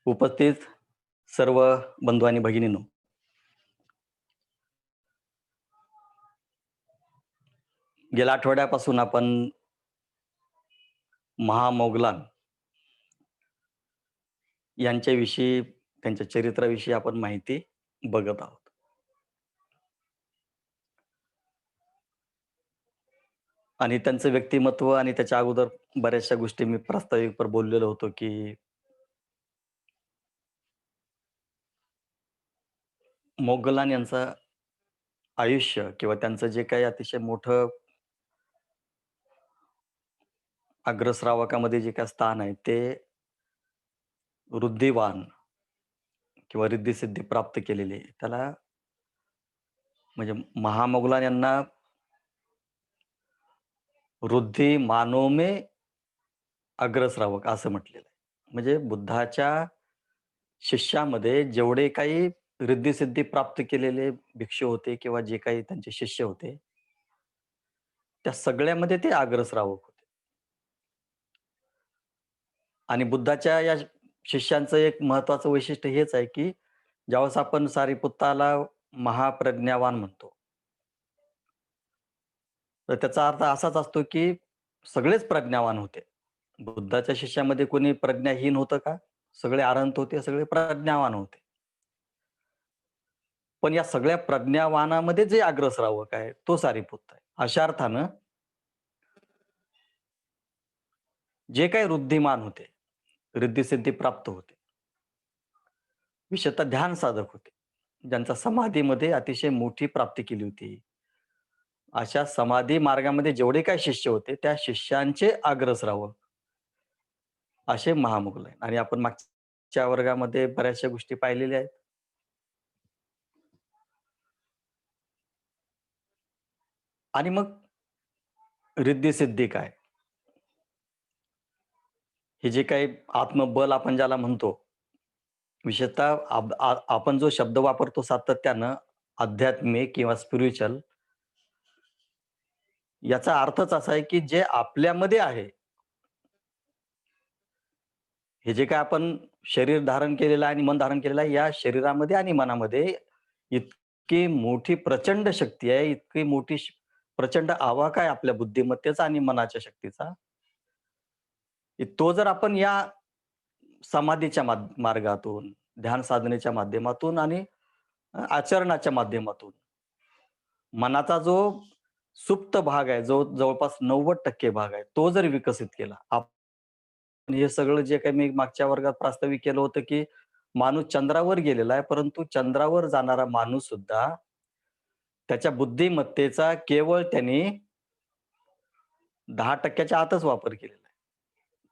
उपस्थित सर्व बंधू आणि भगिनींनो, गेल्या आठवड्यापासून आपण महामौगलान यांच्याविषयी, त्यांच्या चरित्राविषयी आपण माहिती बघत आहोत. आणि त्यांचं व्यक्तिमत्व आणि त्याच्या अगोदर बऱ्याचशा गोष्टी मी प्रास्ताविकपर बोललेलो होतो, की मोगलान यांचं आयुष्य किंवा त्यांचं जे काही अतिशय मोठं अग्रश्रावकामध्ये जे काही स्थान आहे, ते वृद्धिवान किंवा रिद्धी-सिद्धी प्राप्त केलेली आहे. त्याला म्हणजे महामौगलान यांना वृद्धी मानो में अग्रश्रावक असं म्हटलेलं आहे. म्हणजे बुद्धाच्या शिष्यामध्ये जेवढे काही रिद्धी-सिद्धी प्राप्त केलेले भिक्षू होते किंवा जे काही त्यांचे शिष्य होते, त्या सगळ्यामध्ये ते अग्रश्रावक होते. आणि बुद्धाच्या या शिष्यांचं एक महत्त्वाचं वैशिष्ट्य हेच आहे, की ज्यावेळेस आपण सारिपुत्ताला महाप्रज्ञावान म्हणतो, तर त्याचा अर्थ असाच असतो, की सगळेच प्रज्ञावान होते. बुद्धाच्या शिष्यामध्ये कोणी प्रज्ञाहीन होतं का? सगळे अरहंत होते, सगळे प्रज्ञावान होते. पण या सगळ्या प्रज्ञावानामध्ये जे अग्रश्रावक आहे, तो सारिपुत्त आहे. अशा अर्थानं जे काही वृद्धिमान होते, रिद्धी-सिद्धी प्राप्त होते, विशेषतः ध्यान साधक होते, ज्यांचा समाधीमध्ये अतिशय मोठी प्राप्ती केली होती. अशा समाधी मार्गामध्ये जेवढे काही शिष्य होते, त्या शिष्यांचे अग्रश्रावक असे महामौगल आहेत. आणि आपण मागच्या वर्गामध्ये बऱ्याचशा गोष्टी पाहिलेल्या आहेत. आणि मग रिद्धी-सिद्धी काय? हे जे काही आत्मबल आपण ज्याला म्हणतो, विशेषतः आपण जो शब्द वापरतो सातत्यानं आध्यात्मिक किंवा स्पिरिच्युअल, याचा अर्थच असा आहे, की जे आपल्यामध्ये आहे, हे जे काही आपण शरीर धारण केलेलं आहे आणि मन धारण केलेलं आहे, या शरीरामध्ये आणि मनामध्ये इतकी मोठी प्रचंड शक्ती आहे, इतकी मोठी प्रचंड आवाक आहे आपल्या बुद्धिमत्तेचा आणि मनाच्या शक्तीचा, की तो जर आपण या समाधीच्या मार्गातून, ध्यान साधनेच्या माध्यमातून आणि आचरणाच्या माध्यमातून मनाचा जो सुप्त भाग आहे, जो जवळपास 90% भाग आहे, तो जर विकसित केला. आपण हे सगळं जे काही मी मागच्या वर्गात प्रास्ताविक केलं होतं, की माणूस चंद्रावर गेलेला आहे, परंतु चंद्रावर जाणारा माणूस सुद्धा त्याच्या बुद्धिमत्तेचा केवळ त्यांनी 10% आतच वापर केलेला आहे.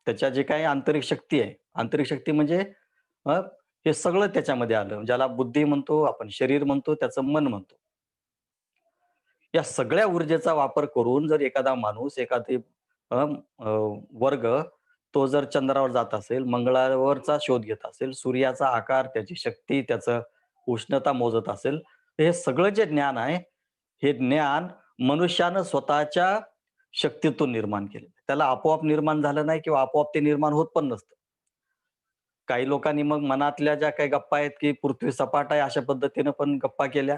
त्याच्या जे काही आंतरिक शक्ती आहे, आंतरिक शक्ती म्हणजे अ, हे सगळं त्याच्यामध्ये आलं. ज्याला बुद्धी म्हणतो, आपण शरीर म्हणतो, त्याचं मन म्हणतो. या सगळ्या ऊर्जेचा वापर करून जर एखादा माणूस, एखादी अ, अ, वर्ग तो जर चंद्रावर जात असेल, मंगळावरचा शोध घेत असेल, सूर्याचा आकार, त्याची शक्ती, त्याचं उष्णता मोजत असेल, तर हे सगळं जे ज्ञान आहे, हे ज्ञान मनुष्यानं स्वतःच्या शक्तीतून निर्माण केलेलं आहे. त्याला आपोआप निर्माण झालं नाही किंवा आपोआप ते निर्माण होत पण नसतं. काही लोकांनी मग मनातल्या ज्या काही गप्पा आहेत, की पृथ्वी सपाट आहे, अशा पद्धतीनं पण गप्पा केल्या.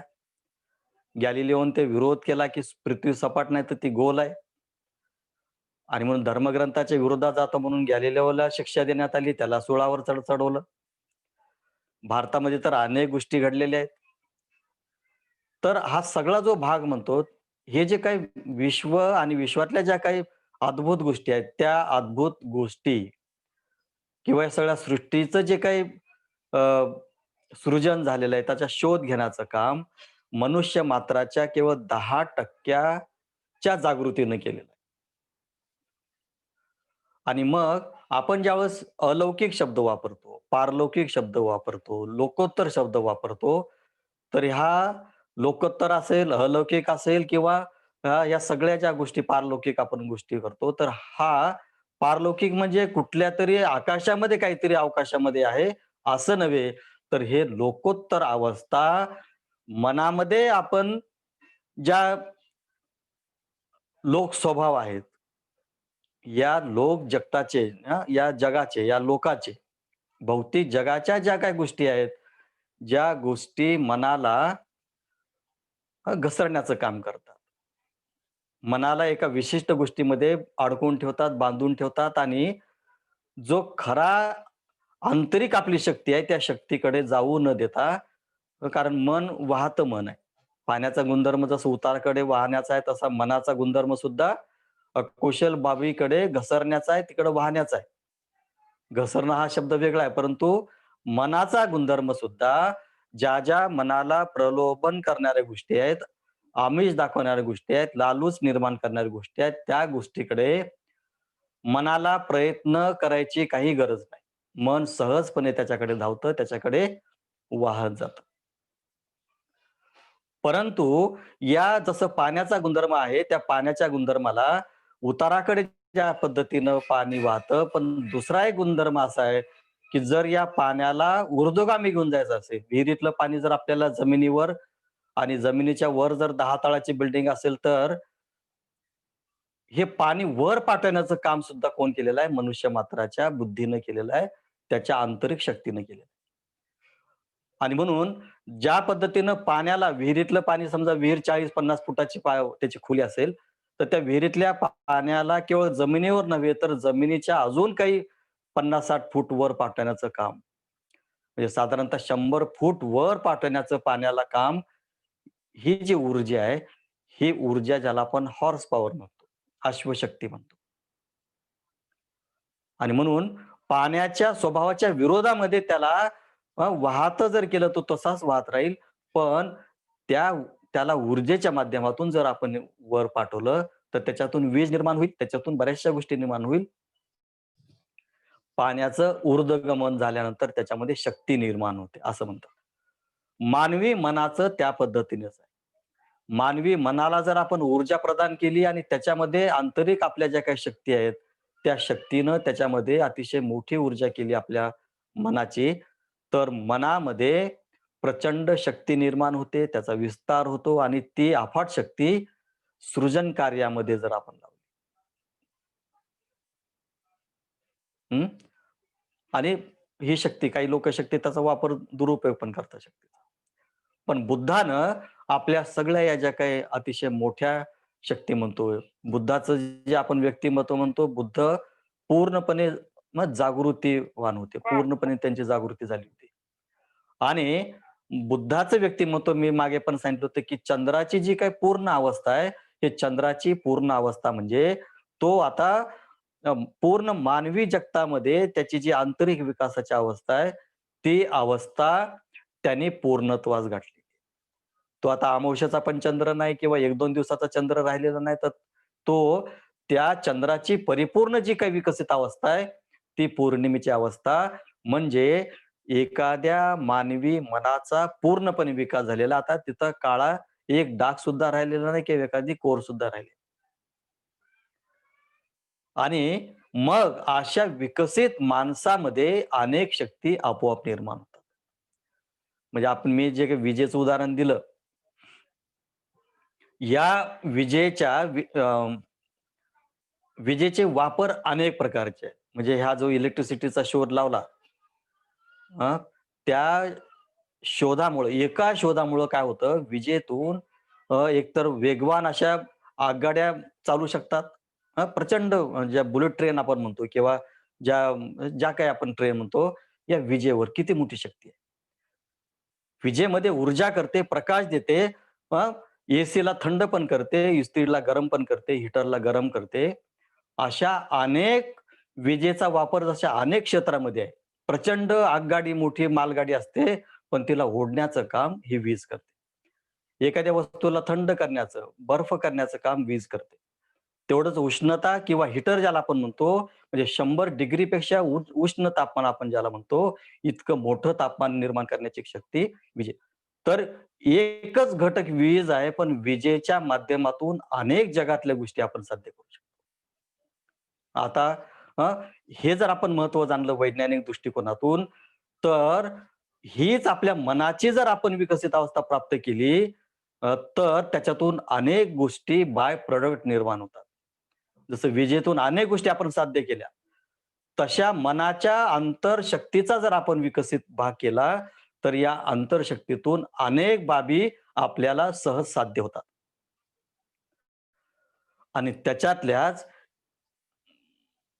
गॅलिलिओने ते विरोध केला, की पृथ्वी सपाट नाही तर ती गोल आहे. आणि म्हणून धर्मग्रंथाच्या विरोधात जातो म्हणून गॅलिलिओला शिक्षा देण्यात आली. त्याला सुळावर चढवलं. भारतामध्ये तर अनेक गोष्टी घडलेल्या आहेत. तर हा सगळा जो भाग म्हणतो, हे जे काही विश्व आणि विश्वातल्या ज्या काही अद्भुत गोष्टी आहेत, त्या अद्भुत गोष्टी किंवा या सगळ्या सृष्टीचं जे काही अ, सृजन झालेलं आहे, त्याचा शोध घेण्याचं काम मनुष्य मात्राच्या केवळ 10% जागृतीनं केलेलं आहे. आणि मग आपण ज्यावेळेस अलौकिक शब्द वापरतो, पारलौकिक शब्द वापरतो, लोकोत्तर शब्द वापरतो, तर ह्या लोकोत्तर असेल, अलौकिक असेल किंवा या सगळ्या ज्या गोष्टी पारलौकिक आपण गोष्टी करतो, तर हा पारलौकिक म्हणजे कुठल्यातरी आकाशामध्ये काहीतरी अवकाशामध्ये आहे, असं नव्हे. तर हे लोकोत्तर अवस्था मनामध्ये आपण ज्या लोक स्वभाव आहेत, या लोक जगताचे या जगाचे, या लोकाचे भौतिक जगाच्या ज्या काही गोष्टी आहेत, ज्या गोष्टी मनाला घसरण्याचं काम करतात. मनाला एका विशिष्ट गोष्टीमध्ये अडकवून ठेवतात, बांधून ठेवतात आणि जो खरा आंतरिक आपली शक्ती आहे, त्या शक्तीकडे जाऊ न देता कारण मन वाहतं मन आहे. पाण्याचा गुणधर्म जसा उताराकडे वाहण्याचा आहे, तसा मनाचा गुणधर्म सुद्धा कुशल बाबीकडे घसरण्याचा आहे, तिकडे वाहण्याचा आहे. घसरणं हा शब्द वेगळा आहे, परंतु मनाचा गुणधर्म सुद्धा ज्या मनाला प्रलोभन करणाऱ्या गोष्टी आहेत, आमिष दाखवणाऱ्या गोष्टी आहेत, लालूच निर्माण करणाऱ्या गोष्टी आहेत, त्या गोष्टीकडे मनाला प्रयत्न करायची काही गरज नाही. मन सहजपणे त्याच्याकडे धावतं, त्याच्याकडे वाहत जातं. परंतु या जसं पाण्याचा गुणधर्म आहे, त्या पाण्याच्या गुणधर्माला उताराकडे ज्या पद्धतीनं पाणी वाहतं, पण दुसरा एक गुणधर्म असा आहे, की जर या पाण्याला ऊर्ध्वगामी घेऊन जायचं असेल, विहिरीतलं पाणी जर आपल्याला जमिनीवर आणि जमिनीच्या वर जर 10 तळाची बिल्डिंग असेल, तर हे पाणी वर पाठवण्याचं काम सुद्धा कोण केलेलं आहे? मनुष्य मात्राच्या बुद्धीनं केलेलं आहे, त्याच्या आंतरिक शक्तीनं केलेलं आहे. आणि म्हणून ज्या पद्धतीनं पाण्याला विहिरीतलं पाणी समजा विहीर 40-50 फुटाची त्याची खोली असेल, तर त्या विहिरीतल्या पाण्याला केवळ जमिनीवर नव्हे, तर जमिनीच्या अजून काही 50-60 फूट वर पाठवण्याचं काम, म्हणजे साधारणतः 100 फूट वर पाठवण्याचं पाण्याला काम, ही जी ऊर्जा आहे, ही ऊर्जा ज्याला आपण हॉर्स पॉवर म्हणतो, अश्वशक्ती म्हणतो. आणि म्हणून पाण्याच्या स्वभावाच्या विरोधामध्ये त्याला वाहतं जर केलं तर तसाच वाहत राहील. पण त्या त्याला ऊर्जेच्या माध्यमातून जर आपण वर पाठवलं, तर त्याच्यातून वीज निर्माण होईल, त्याच्यातून बऱ्याचशा गोष्टी निर्माण होईल. पाण्याचं ऊर्ध्वगमन झाल्यानंतर त्याच्यामध्ये शक्ती निर्माण होते, असं म्हणतात. मानवी मनाचं त्या पद्धतीनेच आहे. मानवी मनाला जर आपण ऊर्जा प्रदान केली आणि त्याच्यामध्ये आंतरिक आपल्या ज्या काही शक्ती आहेत, त्या शक्तीनं त्याच्यामध्ये अतिशय मोठी ऊर्जा केली आपल्या मनाची, तर मनामध्ये प्रचंड शक्ती निर्माण होते, त्याचा विस्तार होतो आणि ती अफाट शक्ती सृजन कार्यामध्ये जर आपण लावली हं. आणि ही शक्ती काही लोक शक्ती त्याचा वापर दुरुपयोग पण करतात शक्तीचा. पण बुद्धानं आपल्या सगळ्या या ज्या काही अतिशय मोठ्या शक्ती म्हणतोय, बुद्धाचं जे आपण व्यक्तिमत्व म्हणतो, बुद्ध पूर्णपणे मग जागृतीवान होते. पूर्णपणे त्यांची जागृती झाली होती. आणि बुद्धाचं व्यक्तिमत्व मी मागे पण सांगितलं होतं, की चंद्राची जी काही पूर्ण अवस्था आहे, हे चंद्राची पूर्ण अवस्था म्हणजे तो आता पूर्ण मानवी जगतामध्ये त्याची जी आंतरिक विकासाची अवस्था आहे, ती अवस्था त्याने पूर्णत्वास गाठली. तो आता अमावस्येचा पण चंद्र नाही किंवा 1-2 दिवसाचा चंद्र राहिलेला नाही, तर तो त्या चंद्राची परिपूर्ण जी काही विकसित अवस्था आहे, ती पौर्णिमेची अवस्था म्हणजे एखाद्या मानवी मनाचा पूर्णपणे विकास झालेला. आता तिथं काळा एक डाग सुद्धा राहिलेला नाही किंवा एखादी कोर सुद्धा राहिली. आणि मग अशा विकसित माणसामध्ये अनेक शक्ती आपोआप निर्माण होतात. म्हणजे मी जे काही विजेचं उदाहरण दिलं, या विजेच्या विजेचे वापर अनेक प्रकारचे आहेत. म्हणजे हा जो इलेक्ट्रिसिटीचा शोध लावला, अ, त्या एका शोधामुळं काय होतं, विजेतून एकतर वेगवान अशा आगगाड्या चालू शकतात. प्रचंड ज्या बुलेट ट्रेन आपण म्हणतो किंवा ज्या ज्या काही आपण ट्रेन म्हणतो, या विजेवर किती मोठी शक्ती आहे. विजेमध्ये ऊर्जा करते, प्रकाश देते, अ, एसीला थंड पण करते, इस्त्रीला गरम पण करते, हीटरला गरम करते. अशा अनेक विजेचा वापर जशा अनेक क्षेत्रामध्ये आहे. प्रचंड आगगाडी, मोठी मालगाडी असते, पण तिला ओढण्याचं काम ही वीज करते. एखाद्या वस्तूला थंड करण्याचं, बर्फ करण्याचं काम वीज करते. तेवढंच उष्णता किंवा हीटर ज्याला आपण म्हणतो, म्हणजे 100 डिग्रीपेक्षा उष्ण तापमान आपण ज्याला म्हणतो, इतकं मोठं तापमान निर्माण करण्याची शक्ती विजे. तर एकच घटक वीज आहे, पण विजेच्या माध्यमातून अनेक जगातल्या गोष्टी आपण साध्य करू शकतो. आता अ, हे जर आपण महत्त्व जाणलं वैज्ञानिक दृष्टिकोनातून, तर हीच आपल्या मनाची जर आपण विकसित अवस्था प्राप्त केली, तर त्याच्यातून अनेक गोष्टी बाय प्रॉडक्ट निर्माण होतात. जसं विजेतून अनेक गोष्टी आपण साध्य केल्या. तशा मनाच्या अंतरशक्तीचा जर आपण विकसित भाग केला, तर या अंतरशक्तीतून अनेक बाबी आपल्याला सहज साध्य होतात. आणि त्याच्यातल्याच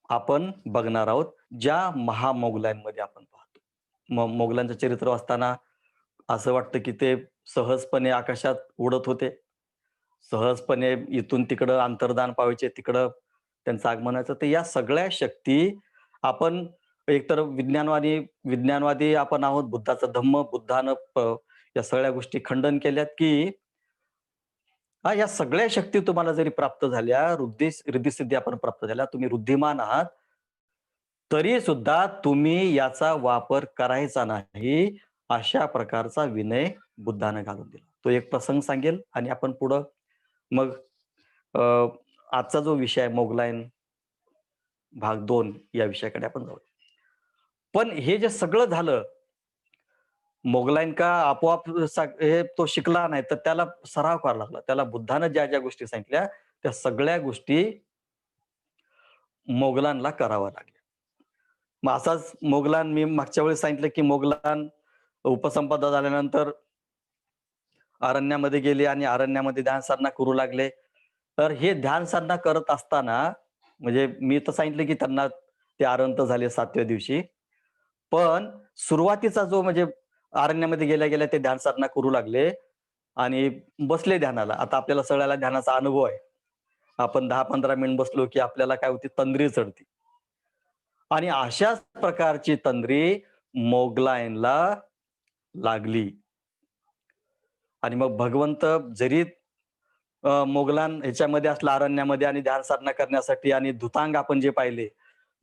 आपण बघणार आहोत, ज्या महामोगलांमध्ये आपण पाहतो. मोगलांचं चरित्र वाचताना असं वाटतं, की ते सहजपणे आकाशात उडत होते. सहजपणे इथून तिकडं अंतर्धान पावायचे, तिकडं त्यांचं आगमन व्हायचं. तर या सगळ्या शक्ती आपण एकतर विज्ञानवादी आपण आहोत. बुद्धाचं धम्म, बुद्धानं या सगळ्या गोष्टी खंडन केल्यात, की या सगळ्या शक्ती तुम्हाला जरी प्राप्त झाल्या, रिद्धी-सिद्धी आपण प्राप्त झाल्या, तुम्ही बुद्धिमान आहात, तरी सुद्धा तुम्ही याचा वापर करायचा नाही, अशा प्रकारचा विनय बुद्धानं घालून दिला. तो एक प्रसंग सांगेल आणि आपण पुढं मग अ, आजचा जो विषय आहे मोगलाईन भाग 2 या विषयाकडे आपण जाऊया. पण हे जे सगळं झालं, मोगलाईन का आपोआप हे तो शिकला नाही, तर त्याला सराव करावा लागला. त्याला बुद्धानं ज्या गोष्टी सांगितल्या, त्या सगळ्या गोष्टी मोगलांना कराव्या लागल्या. मग असाच मोगलान मी मागच्या वेळेस सांगितलं, की मोगलान उपसंपदा झाल्यानंतर अरण्यामध्ये गेले आणि अरण्यामध्ये ध्यानसाधना करू लागले. तर हे ध्यानसाधना करत असताना म्हणजे मी तर सांगितलं, की त्यांना ते आरंत झाले 7व्या दिवशी. पण सुरुवातीचा जो म्हणजे अरण्यामध्ये गेल्या-गेल्या ते ध्यानसाधना करू लागले आणि बसले ध्यानाला. आता आपल्याला सगळ्याला ध्यानाचा अनुभव आहे. आपण 10-15 मिनिट बसलो, की आपल्याला काय होती तंद्री चढते. आणि अशाच प्रकारची तंद्री मोगलाईनला लागली. आणि मग भगवंत जरी मोगलान ह्याच्यामध्ये असला अरण्यामध्ये आणि ध्यान साधना करण्यासाठी आणि धुतांग आपण जे पाहिले,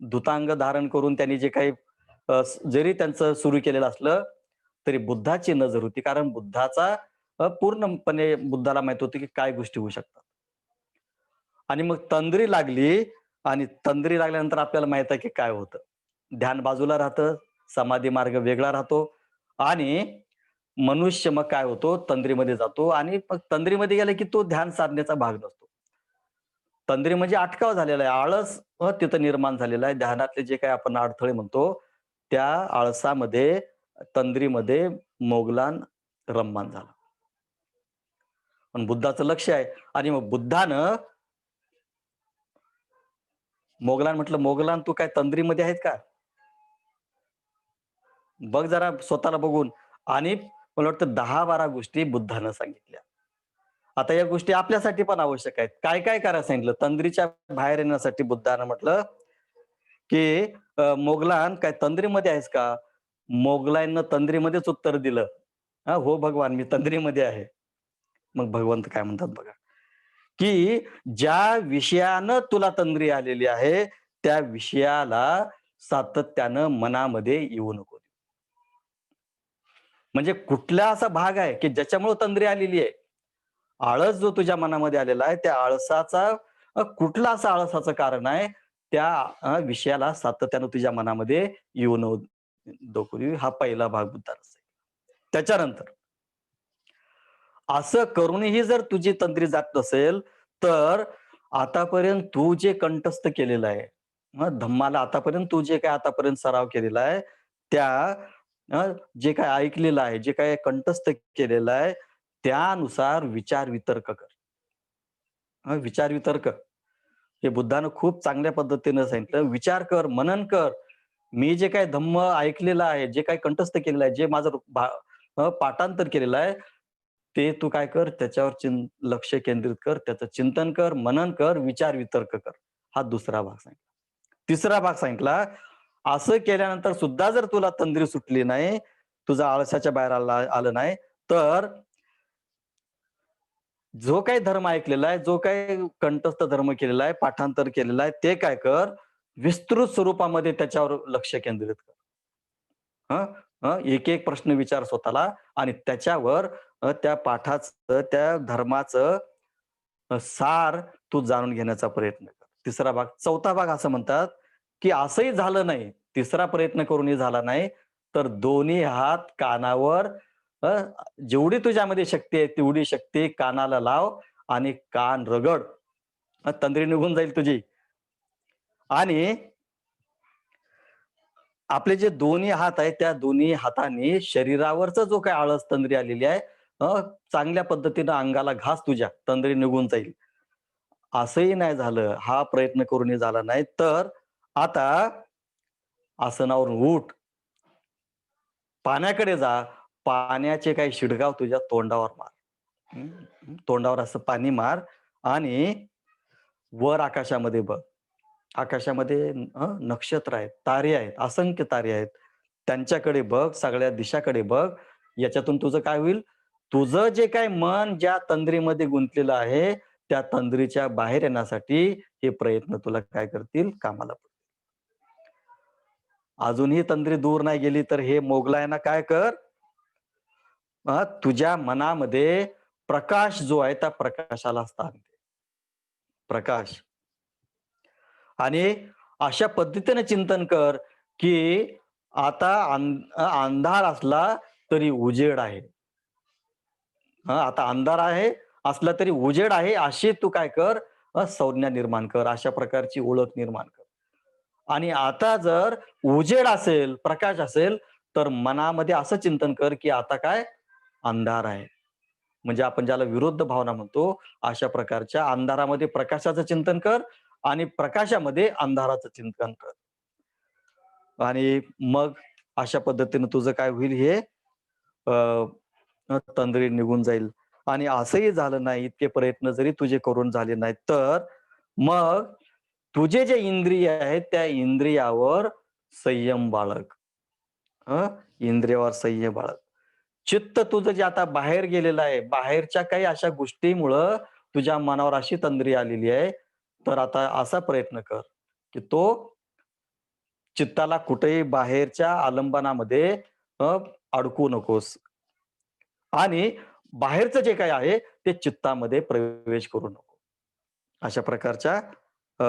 धुतांग धारण करून त्यांनी जे काही जरी त्यांचं सुरू केलेलं असलं, तरी बुद्धाची नजर होती. कारण बुद्धाचा पूर्णपणे बुद्धाला माहीत होतं, की काय गोष्टी होऊ शकतात. आणि मग तंद्री लागली आणि तंद्री लागल्यानंतर आपल्याला माहीत आहे, की काय होतं. ध्यान बाजूला राहतं, समाधी मार्ग वेगळा राहतो आणि मनुष्य मग काय होतो, तंद्रीमध्ये जातो आणि मग तंद्रीमध्ये गेला, की तो ध्यान साधनेचा भाग नसतो. तंद्री म्हणजे अटकाव झालेला आहे. आळस तिथं निर्माण झालेला आहे. ध्यानातले जे काही आपण अडथळे म्हणतो, त्या आळसामध्ये, तंद्रीमध्ये मोगलान रममान झाला. पण बुद्धाचं लक्ष आहे आणि मग बुद्धानं मोगलान म्हटलं, "मोगलान तू काय तंद्रीमध्ये आहेत का? बघ जरा स्वतःला बघून." आणि मला वाटतं 10-12 गोष्टी बुद्धानं सांगितल्या. आता या गोष्टी आपल्यासाठी पण आवश्यक आहेत. काय-काय करायला सांगितलं? तंद्रीच्या बाहेर येण्यासाठी बुद्धानं म्हटलं, की "मोगलान काय तंद्रीमध्ये आहेस का?" मोगलांना तंद्रीमध्येच उत्तर दिलं. "हो भगवान, मी तंद्रीमध्ये आहे." मग भगवंत काय म्हणतात बघा, की "ज्या विषयानं तुला तंद्री आलेली आहे, त्या विषयाला सातत्यानं मनामध्ये येऊ नको." म्हणजे कुठला असा भाग आहे, की ज्याच्यामुळे तंद्री आलेली आहे? आळस जो तुझ्या मनामध्ये आलेला आहे, त्या आळसाचा कुठलं असं आळसाचं कारण आहे, त्या विषयाला सातत्यानं तुझ्या मनामध्ये येऊ नको देऊ. हा पहिला भाग बुद्धाचा आहे. त्याच्यानंतर असं करूनही जर तुझी तंद्री जात नसेल, तर आतापर्यंत तू जे कंठस्थ केलेलं आहे, धम्माला आतापर्यंत तू जे काही आतापर्यंत सराव केलेला आहे, त्या जे काही ऐकलेलं आहे, जे काही कंठस्थ केलेलं आहे, त्यानुसार विचार-वितर्क कर. विचार-वितर्क हे बुद्धानं खूप चांगल्या पद्धतीनं सांगितलं. विचार कर, मनन कर. मी जे काही धम्म ऐकलेलं आहे, जे काही कंठस्थ केलेलं आहे, जे माझं पाठांतर केलेलं आहे, ते तू काय कर, त्याच्यावर लक्ष केंद्रित कर, त्याचं चिंतन कर, मनन कर, विचार-वितर्क कर. हा दुसरा भाग सांगितला. तिसरा भाग सांगितला, असं केल्यानंतर सुद्धा जर तुला तंद्री सुटली नाही, तुझा आळसाच्या बाहेर आलं नाही, तर जो काही धर्म ऐकलेला आहे, जो काही कंठस्थ धर्म केलेला आहे, पाठांतर केलेलं आहे, ते काय कर, विस्तृत स्वरूपामध्ये त्याच्यावर लक्ष केंद्रित कर. हं, एक-एक प्रश्न विचार स्वतःला आणि त्याच्यावर त्या पाठाचं, त्या धर्माचं सार तू जाणून घेण्याचा प्रयत्न कर. तिसरा भाग. चौथा भाग असं म्हणतात, की असंही झालं नाही, तिसरा प्रयत्न करूनही झाला नाही, तर दोन्ही हात कानावर अ, जेवढी तुझ्यामध्ये शक्ती आहे, तेवढी शक्ती कानाला लाव आणि कान रगड. तंद्री निघून जाईल तुझी. आणि आपले जे दोन्ही हात आहेत, त्या दोन्ही हाताने शरीरावरचा जो काही आळस तंद्री आलेली आहे, अ, चांगल्या पद्धतीनं अंगाला घास तुझ्या, तंद्री निघून जाईल. असंही नाही झालं, हा प्रयत्न करूनही झाला नाही, तर आता आसनावरून उठ, पाण्याकडे जा, पाण्याचे काही शिडगाव तुझ्या तोंडावर मार. हं, तोंडावर असं पाणी मार आणि वर आकाशामध्ये बघ. आकाशामध्ये नक्षत्र आहेत, तारे आहेत, असंख्य तारे आहेत. त्यांच्याकडे बघ, सगळ्या दिशाकडे बघ. याच्यातून तुझं काय होईल? तुझं जे काही मन ज्या तंद्रीमध्ये गुंतलेलं आहे, त्या तंद्रीच्या बाहेर येण्यासाठी हे प्रयत्न तुला काय करतील? कामाला पडतील. अजूनही तंद्री दूर नाही गेली, तर हे मोगलांना काय कर? तुझ्या मनामध्ये प्रकाश जो आहे, त्या प्रकाशाला स्थान दे. प्रकाश. आणि अशा पद्धतीने चिंतन कर, की आता अंधार असला तरी उजेड आहे. आता अंधार आहे, असला तरी उजेड आहे, अशी तू काय कर? संज्ञा निर्माण कर. अशा प्रकारची ओळख निर्माण कर. आणि आता जर उजेड असेल, प्रकाश असेल, तर मनामध्ये असं चिंतन कर, की आता काय? अंधार आहे. म्हणजे आपण ज्याला विरुद्ध भावना म्हणतो, अशा प्रकारच्या अंधारामध्ये प्रकाशाचं चिंतन कर आणि प्रकाशामध्ये अंधाराचं चिंतन कर. आणि मग अशा पद्धतीनं तुझं काय होईल हे अ, तंद्री निघून जाईल. आणि असंही झालं नाही, इतके प्रयत्न जरी तुझे करून झाले नाहीत, तर मग तुझे जे इंद्रिय आहेत, त्या इंद्रियावर संयम बाळग. इंद्रियावर संयम बाळग. चित्त तुझं जे आता बाहेर गेलेलं आहे, बाहेरच्या काही अशा गोष्टीमुळं तुझ्या मनावर अशी तंद्री आलेली आहे, तर आता असा प्रयत्न कर, की तो चित्ताला कुठेही बाहेरच्या आलंबनामध्ये अ, अडकवू नकोस आणि बाहेरचं जे काही आहे, ते चित्तामध्ये प्रवेश करू नको. अशा प्रकारच्या अ,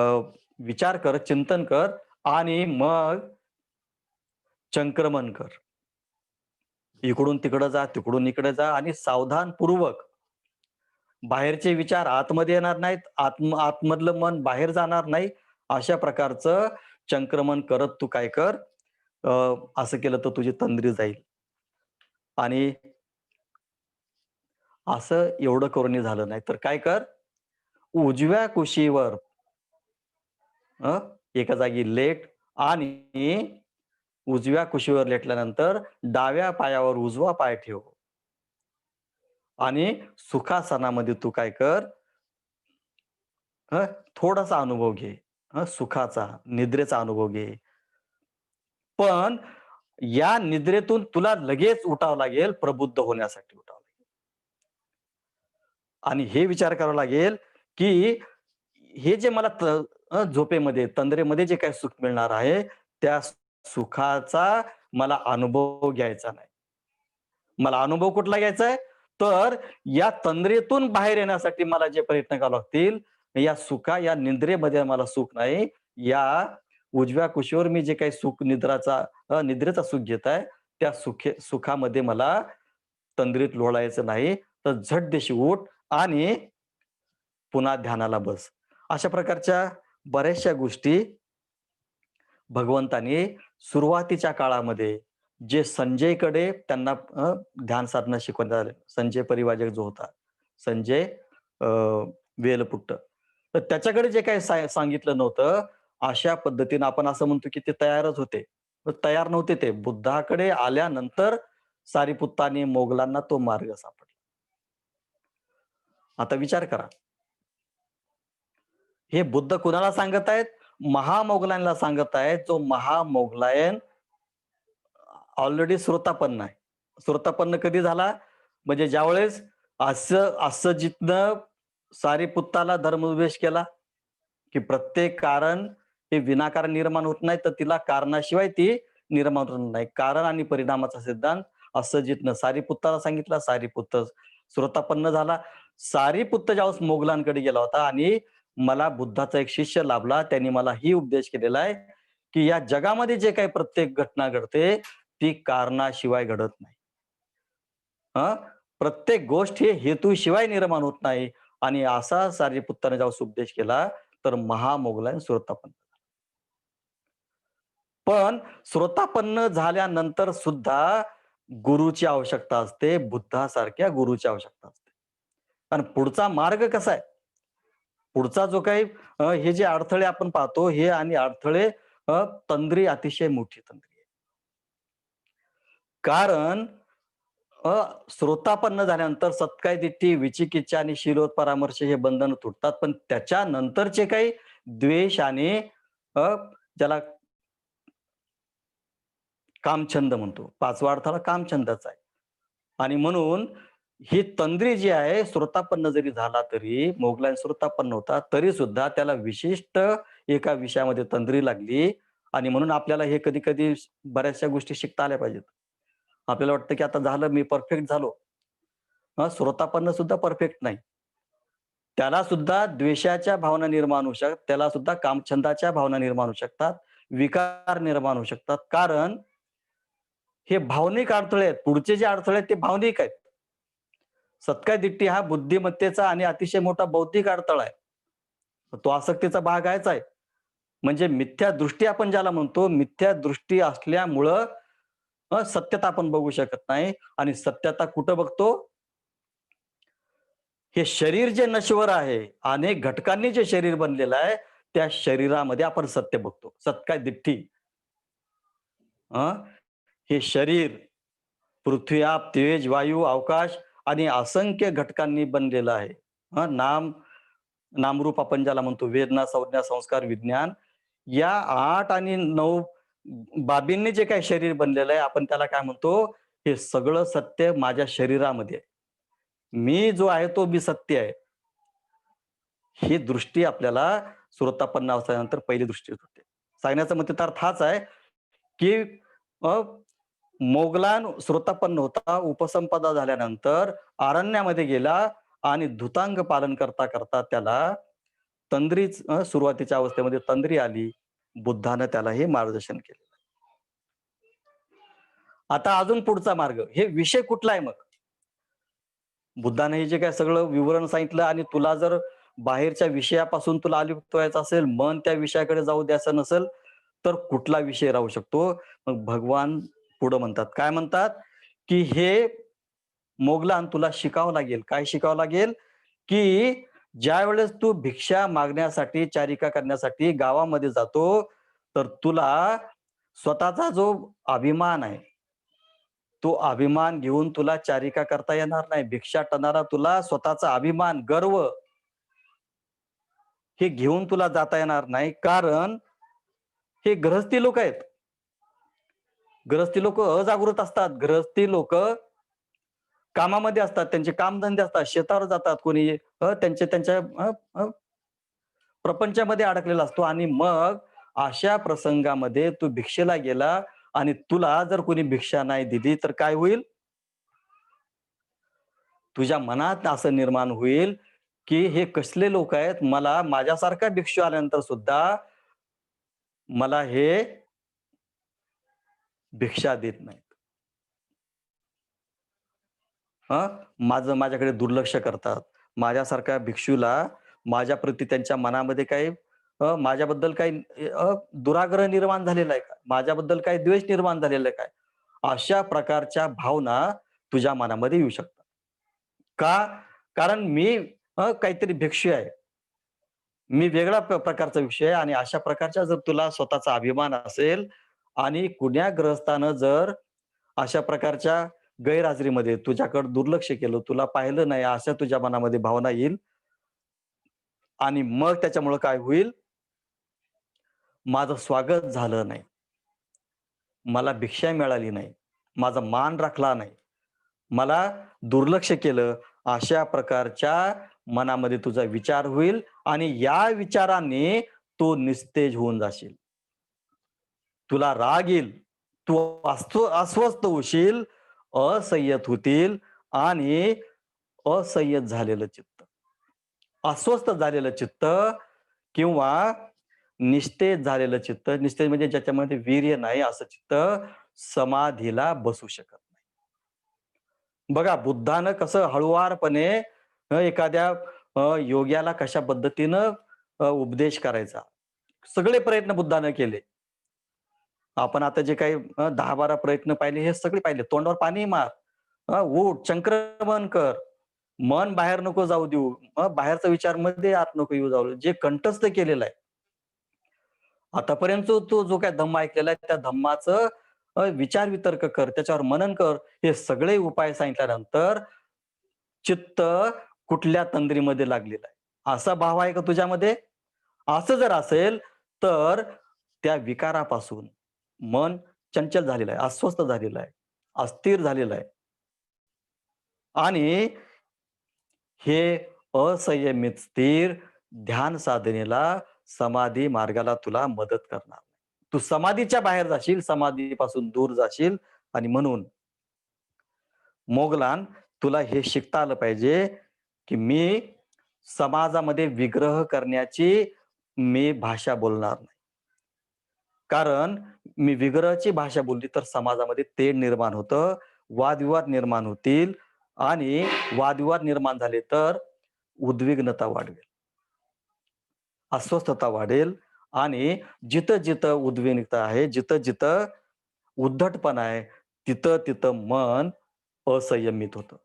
विचार कर, चिंतन कर आणि मग चंक्रमण कर. इकडून तिकडं जा, तिकडून इकडे जा आणि सावधानपूर्वक बाहेरचे विचार आतमध्ये येणार नाहीत, आतमधलं मन बाहेर जाणार नाही. अशा प्रकारचं चंक्रमण करत तू काय कर, अ, असं केलं तर तुझी तंद्री जाईल. आणि असं एवढं करूनही झालं नाही, तर काय कर, उजव्या कुशीवर एका जागी लेट आणि उजव्या कुशीवर लेटल्यानंतर डाव्या पायावर उजवा पाय ठेव आणि सुखासनामध्ये तू काय कर, थोडासा अनुभव घे. सुखाचा, निद्रेचा अनुभव घे. पण या निद्रेतून तुला लगेच उठावं लागेल, प्रबुद्ध होण्यासाठी उठावं लागेल. आणि हे विचार करावा लागेल, की हे जे मला झोपेमध्ये, तंद्रेमध्ये जे काही सुख मिळणार आहे, त्या सुखाचा मला अनुभव घ्यायचा नाही. मला अनुभव कुठला घ्यायचा आहे? तर या तंद्रीतून बाहेर येण्यासाठी मला जे प्रयत्न करावे लागतील, या निद्रेमध्ये मला सुख नाही. या उजव्या कुशीवर मी जे काही निद्रेचा सुख घेत आहे, त्या सुखामध्ये मला तंद्रीत लोळायचं नाही. तर झटदिशी उठ आणि पुन्हा ध्यानाला बस. अशा प्रकारच्या बऱ्याचशा गोष्टी भगवंताने सुरुवातीच्या काळामध्ये जे संजयकडे त्यांना ध्यान साधना शिकवण्यात आले. संजय परिव्राजक जो होता. संजय अ, वेलपुट्ट. तर त्याच्याकडे जे काही सांगितलं नव्हतं, अशा पद्धतीनं आपण असं म्हणतो, की ते तयारच होते. पण तयार नव्हते ते. बुद्धाकडे आल्यानंतर सारिपुत्तांनी मोगलांना तो मार्ग सापडला. आता विचार करा. हे बुद्ध कुणाला सांगत आहेत? महामोगलांना सांगत आहेत. जो महामोगलायन ऑलरेडी श्रोतापन्न आहे. श्रोतापन्न कधी झाला? म्हणजे ज्यावेळेस असं सारिपुत्ताला धर्मोपदेश केला, की प्रत्येक कारण हे विनाकारण निर्माण होत नाही, तर तिला कारणाशिवाय ती निर्माण होत नाही. कारण आणि परिणामाचा सिद्धांत असंजितनं सारिपुत्ताला सांगितला. सारिपुत्त श्रोतापन्न झाला. सारिपुत्त ज्यावेळेस मोगलांकडे गेला होता आणि मला बुद्धाचा एक शिष्य लाभला. त्यांनी मला ही उपदेश केलेला आहे, की या जगामध्ये जे काही प्रत्येक घटना घडते, ती कारणाशिवाय घडत नाही. हं, प्रत्येक गोष्ट ही हेतूशिवाय निर्माण होत नाही आणि असा सारिपुत्ताने जेव्हा उपदेश केला, तर महामोगलांनी श्रोतापन्न. पण श्रोतापन्न झाल्यानंतर सुद्धा गुरुची आवश्यकता असते, बुद्धासारख्या गुरुची आवश्यकता असते. आणि पुढचा मार्ग कसा आहे? पुढचा जो काही हे जे अडथळे आपण पाहतो, हे आणि अडथळे तंद्री अतिशय मोठी तंद्री आहे. कारण अ, श्रोतापन्न झाल्यानंतर सत्काय दिट्ठी, विचिकिच्छा आणि शीलोत्परामर्श हे बंधन तुटतात. पण त्याच्यानंतरचे काही द्वेष आणि अ, ज्याला कामछंद म्हणतो. 5वा अडथळा कामछंदाचा आहे. आणि म्हणून ही तंद्री जी आहे, श्रोतापन्न जरी झाला तरी, मोगलाईन श्रोतापन्न होता, तरी सुद्धा त्याला विशिष्ट एका विषयामध्ये तंद्री लागली आणि म्हणून आपल्याला हे कधी-कधी बऱ्याचशा गोष्टी शिकता आल्या पाहिजेत. आपल्याला वाटतं की आता झालं, मी परफेक्ट झालो. श्रोतापन्न सुद्धा परफेक्ट नाही. त्याला सुद्धा द्वेषाच्या भावना निर्माण होऊ शकतात. त्याला सुद्धा कामछंदाच्या भावना निर्माण होऊ शकतात. विकार निर्माण होऊ शकतात. कारण हे भावनिक अडथळे आहेत. पुढचे जे अडथळे आहेत ते भावनिक आहेत. सत्काय दिट्ठी हा बुद्धिमत्तेचा आणि अतिशय मोठा बौद्धिक अडथळा आहे. तो आसक्तीचा भाग आहेच आहे. म्हणजे मिथ्या दृष्टी आपण ज्याला म्हणतो, मिथ्या दृष्टी असल्यामुळं सत्यता आपण बघू शकत नाही आणि सत्यता कुठं बघतो? हे शरीर जे नश्वर आहे, अनेक घटकांनी जे शरीर बनलेलं आहे, त्या शरीरामध्ये आपण सत्य बघतो. सत्काय दिट्ठी. हे शरीर पृथ्वी, आप, तेज, वायू, अवकाश आणि असंख्य घटकांनी बनलेलं आहे. नामरूप आपण ज्याला म्हणतो वेदना, संज्ञा, संस्कार, विज्ञान या 8 आणि 9 बाबींनी जे काही शरीर बनलेलं आहे, आपण त्याला काय म्हणतो? हे सगळं सत्य माझ्या शरीरामध्ये आहे. मी जो आहे तो मी सत्य आहे. ही दृष्टी आपल्याला श्रोतापन्न अवस्थेनंतर पहिली दृष्टी होते. सांगण्याचा मतितार्थ हाच आहे, की अ, मोगलान श्रोतापन्न होता, उपसंपदा झाल्यानंतर अरण्यामध्ये गेला आणि धुतांग पालन करता त्याला सुरुवातीच्या अवस्थेमध्ये तंद्री आली. बुद्धानं त्याला हे मार्गदर्शन केलं. आता अजून पुढचा मार्ग. हे विषय कुठला आहे मग? बुद्धाने हे जे काही सगळं विवरण सांगितलं आणि तुला जर बाहेरच्या विषयापासून तुला अलिप्त व्हायचं असेल, मन त्या विषयाकडे जाऊ द्यायचं नसेल, तर कुठला विषय राहू शकतो? मग भगवान पुढं म्हणतात. काय म्हणतात? की हे मोगलान तुला शिकावं लागेल. काय शिकावं लागेल? की ज्यावेळेस तू भिक्षा मागण्यासाठी, चारिका करण्यासाठी गावामध्ये जातो, तर तुला स्वतःचा जो अभिमान आहे, तो अभिमान घेऊन तुला चारिका करता येणार नाही. भिक्षाटनाला तुला स्वतःचा अभिमान, गर्व हे घेऊन तुला जाता येणार नाही. कारण हे गृहस्थी लोक आहेत. गृहस्थी लोक अजागृत असतात. गृहस्थी लोक कामामध्ये असतात. त्यांचे कामधंदे असतात. शेतावर जातात. कोणी त्यांच्या अ, अ, प्रपंचामध्ये अडकलेला असतो आणि मग अशा प्रसंगामध्ये तू भिक्षेला गेला आणि तुला जर कोणी भिक्षा नाही दिली, तर काय होईल? तुझ्या मनात असं निर्माण होईल, की हे कसले लोक आहेत, मला माझ्यासारखा भिक्षू आल्यानंतर सुद्धा मला हे भिक्षा देत नाहीत. माझ्याकडे दुर्लक्ष करतात. माझ्यासारख्या भिक्षूला माझ्याप्रती त्यांच्या मनामध्ये काही माझ्याबद्दल काही दुराग्रह निर्माण झालेला आहे का? माझ्याबद्दल काही द्वेष निर्माण झालेला आहे काय? अशा प्रकारच्या भावना तुझ्या मनामध्ये येऊ शकतात. का? कारण मी काहीतरी भिक्षू आहे. मी वेगळ्या प्रकारचा विषय आहे आणि अशा प्रकारच्या जर तुला स्वतःचा अभिमान असेल आणि कुण्या ग्रहस्थानं जर अशा प्रकारच्या गैरहजेरीमध्ये तुझ्याकडे दुर्लक्ष केलं, तुला पाहिलं नाही, अशा तुझ्या मनामध्ये भावना येईल आणि मग त्याच्यामुळं काय होईल? माझं स्वागत झालं नाही. मला भिक्षा मिळाली नाही. माझा मान राखला नाही. मला दुर्लक्ष केलं. अशा प्रकारच्या मनामध्ये तुझा विचार होईल आणि या विचाराने तू निस्तेज होऊन जाशील. तुला राग येईल. तू अस्वस्थ होशील, असंयत होतील आणि असंयत झालेलं चित्त, अस्वस्थ झालेलं चित्त किंवा निस्तेज झालेलं चित्त, निस्तेज म्हणजे ज्याच्यामध्ये वीर्य नाही असं चित्त समाधीला बसू शकत नाही. बघा बुद्धानं कसं हळुवारपणे एखाद्या योग्याला कशा पद्धतीनं उपदेश करायचा. सगळे प्रयत्न बुद्धानं केले. आपण आता जे काही 10-12 प्रयत्न पाहिले, हे सगळे पाहिले. तोंडावर पाणी मार. उठ, संक्रमण कर. मन बाहेर नको जाऊ देऊ. बाहेरचा विचार मध्ये आत नको येऊ जाऊ. जे कंठस्थ केलेलं आहे. आतापर्यंत तो जो काही धम्म ऐकलेला आहे, त्या धम्माचं विचार-वितर्क कर, त्याच्यावर मनन कर. हे सगळे उपाय सांगितल्यानंतर चित्त कुठल्या तंद्रीमध्ये लागलेलं आहे. असा भाव आहे का तुझ्यामध्ये? असं जर असेल, तर त्या विकारापासून मन चंचल झालेलं आहे, अस्वस्थ झालेलं आहे, अस्थिर झालेलं आहे आणि हे असंयमित स्थिर ध्यान साधनेला, समाधी मार्गाला तुला मदत करणार. तू समाधीच्या बाहेर जाशील, समाधीपासून दूर जाशील आणि म्हणून मोगलान तुला हे शिकता आलं पाहिजे, की मी समाजामध्ये विग्रह करण्याची भाषा बोलणार नाही. कारण मी विग्रहाची भाषा बोलली तर समाजामध्ये तेढ निर्माण होतं, वादविवाद निर्माण होतील आणि वादविवाद निर्माण झाले तर उद्विग्नता वाढवेल, अस्वस्थता वाढेल आणि जिथं-जिथं उद्विग्नता आहे, जिथं-जिथं उद्धटपणा आहे, तिथं-तिथं मन असंयमित होतं.